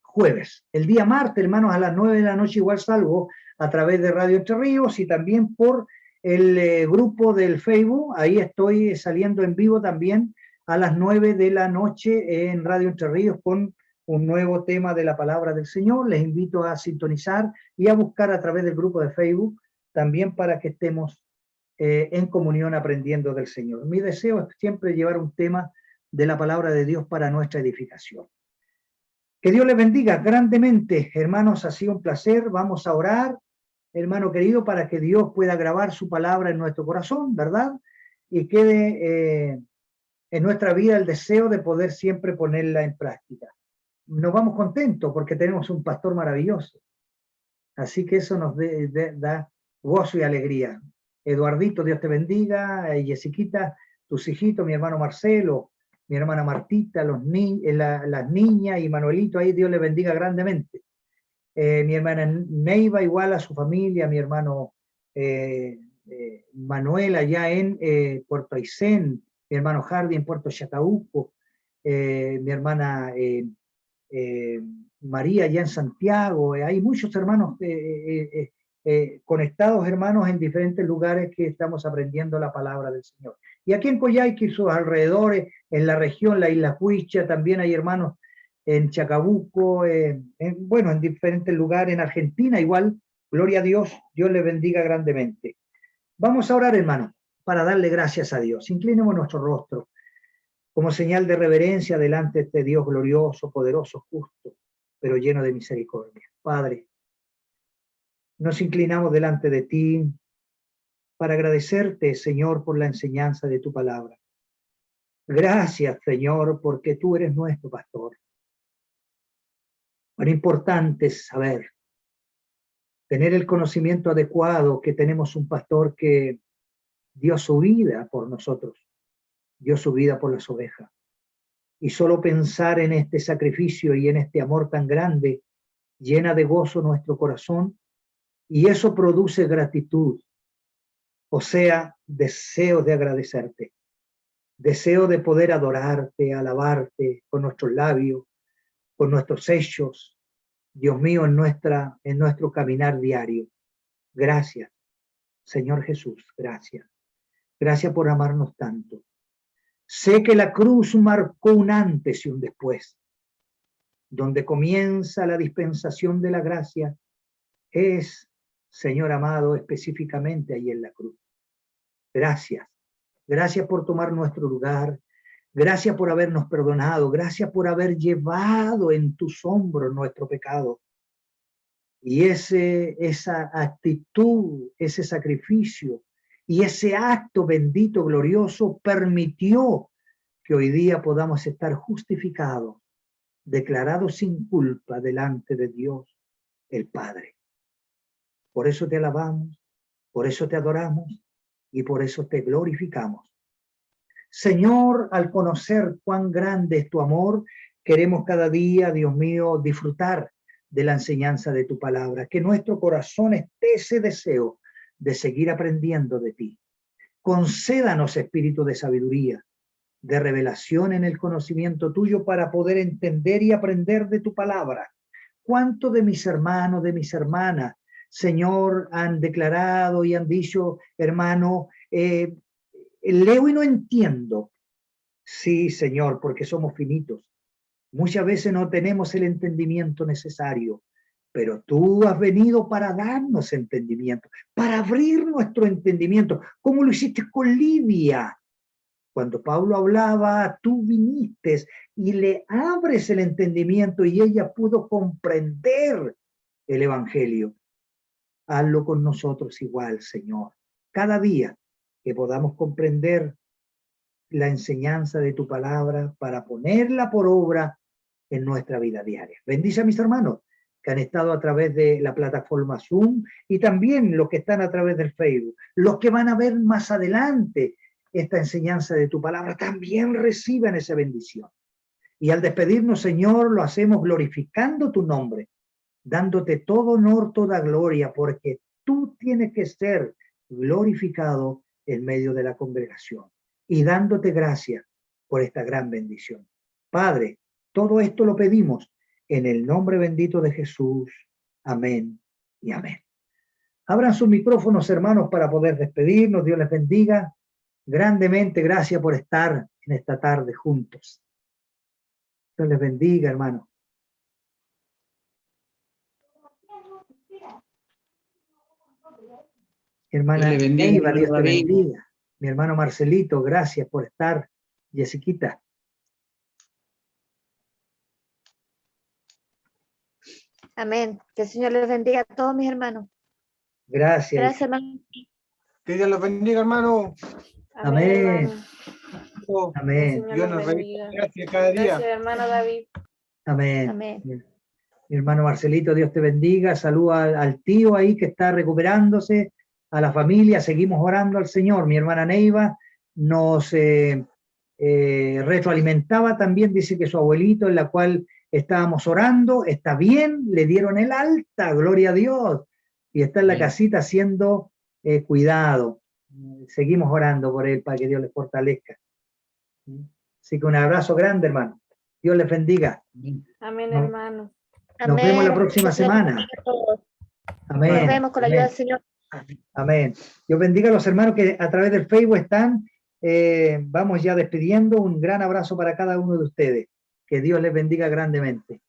jueves. El día martes, hermanos, a las 9 de la noche igual salgo a través de Radio Entre Ríos y también por el grupo del Facebook. Ahí estoy saliendo en vivo también a las 9 de la noche en Radio Entre Ríos con un nuevo tema de la palabra del Señor. Les invito a sintonizar y a buscar a través del grupo de Facebook también para que estemos en comunión aprendiendo del Señor. Mi deseo es siempre llevar un tema de la palabra de Dios para nuestra edificación. Que Dios les bendiga grandemente, hermanos, ha sido un placer. Vamos a orar, hermano querido, para que Dios pueda grabar su palabra en nuestro corazón, ¿verdad? Y quede en nuestra vida el deseo de poder siempre ponerla en práctica. Nos vamos contentos porque tenemos un pastor maravilloso. Así que eso nos da gozo y alegría. Eduardito, Dios te bendiga. Jessiquita, tus hijitos, mi hermano Marcelo, mi hermana Martita, las niñas y Manuelito, ahí Dios le bendiga grandemente. Mi hermana Neiva, igual a su familia, mi hermano Manuel allá en Puerto Aysén, mi hermano Hardy en Puerto Chacabuco, mi hermana María allá en Santiago. Hay muchos hermanos conectados, hermanos, en diferentes lugares que estamos aprendiendo la palabra del Señor. Y aquí en Coyhaique y sus alrededores, en la región, la isla Cuicha, también hay hermanos en Chacabuco, bueno, en diferentes lugares, en Argentina igual. Gloria a Dios, Dios les bendiga grandemente. Vamos a orar, hermanos, para darle gracias a Dios. Inclinemos nuestro rostro como señal de reverencia delante de este Dios glorioso, poderoso, justo, pero lleno de misericordia. Padre, nos inclinamos delante de ti para agradecerte, Señor, por la enseñanza de tu palabra. Gracias, Señor, porque tú eres nuestro pastor. Cuán importante es saber, tener el conocimiento adecuado, que tenemos un pastor que dio su vida por nosotros, dio su vida por las ovejas. Y solo pensar en este sacrificio y en este amor tan grande llena de gozo nuestro corazón, y eso produce gratitud, o sea, deseo de agradecerte, deseo de poder adorarte, alabarte con nuestros labios, con nuestros hechos, Dios mío, en nuestro caminar diario. Gracias, Señor Jesús, gracias. Gracias por amarnos tanto. Sé que la cruz marcó un antes y un después. Donde comienza la dispensación de la gracia es, Señor amado, específicamente ahí en la cruz. Gracias. Gracias por tomar nuestro lugar. Gracias por habernos perdonado. Gracias por haber llevado en tus hombros nuestro pecado. Y esa actitud, ese sacrificio y ese acto bendito, glorioso, permitió que hoy día podamos estar justificados, declarados sin culpa delante de Dios, el Padre. Por eso te alabamos, por eso te adoramos y por eso te glorificamos. Señor, al conocer cuán grande es tu amor, queremos cada día, Dios mío, disfrutar de la enseñanza de tu palabra, que nuestro corazón esté ese deseo de seguir aprendiendo de ti. Concédanos espíritu de sabiduría, de revelación en el conocimiento tuyo para poder entender y aprender de tu palabra. ¿Cuánto de mis hermanos, de mis hermanas, Señor, han declarado y han dicho, hermano, leo y no entiendo? Sí, Señor, porque somos finitos. Muchas veces no tenemos el entendimiento necesario, pero tú has venido para darnos entendimiento, para abrir nuestro entendimiento, como lo hiciste con Lidia. Cuando Pablo hablaba, tú viniste y le abres el entendimiento y ella pudo comprender el evangelio. Hazlo con nosotros igual, Señor. Cada día que podamos comprender la enseñanza de tu palabra para ponerla por obra en nuestra vida diaria. Bendice a mis hermanos que han estado a través de la plataforma Zoom y también los que están a través del Facebook. Los que van a ver más adelante esta enseñanza de tu palabra también reciban esa bendición. Y al despedirnos, Señor, lo hacemos glorificando tu nombre, dándote todo honor, toda gloria, porque tú tienes que ser glorificado en medio de la congregación y dándote gracias por esta gran bendición. Padre, todo esto lo pedimos en el nombre bendito de Jesús. Amén y amén. Abran sus micrófonos, hermanos, para poder despedirnos. Dios les bendiga grandemente. Gracias por estar en esta tarde juntos. Dios les bendiga, hermano. Hermana Dios le bendiga, Neiva, hermano Dios te David. bendiga. Mi hermano Marcelito, gracias por estar. Jessiquita. Amén. Que el Señor les bendiga a todos mis hermanos. Gracias. Gracias, hermano. Que Dios los bendiga, hermano. Amén. hermano. Oh, Que el Amén. Señor Dios los nos bendiga. bendiga. Gracias cada día. Gracias, hermano David. Amén. Amén. Mi hermano Marcelito, Dios te bendiga. Saluda al tío ahí que está recuperándose, a la familia. Seguimos orando al Señor. Mi hermana Neiva nos retroalimentaba también, dice que su abuelito, en la cual estábamos orando, está bien, le dieron el alta, gloria a Dios, y está en la Amén. casita siendo cuidado. Seguimos orando por él para que Dios les fortalezca. Así que un abrazo grande, hermano. Dios les bendiga. Amén, No. hermano. Nos vemos la Amén. próxima Que el Señor semana. bendiga a todos. Amén. Nos vemos con la ayuda del Señor. Amén. Dios bendiga a los hermanos que a través del Facebook están. Vamos ya despidiendo. Un gran abrazo para cada uno de ustedes. Que Dios les bendiga grandemente.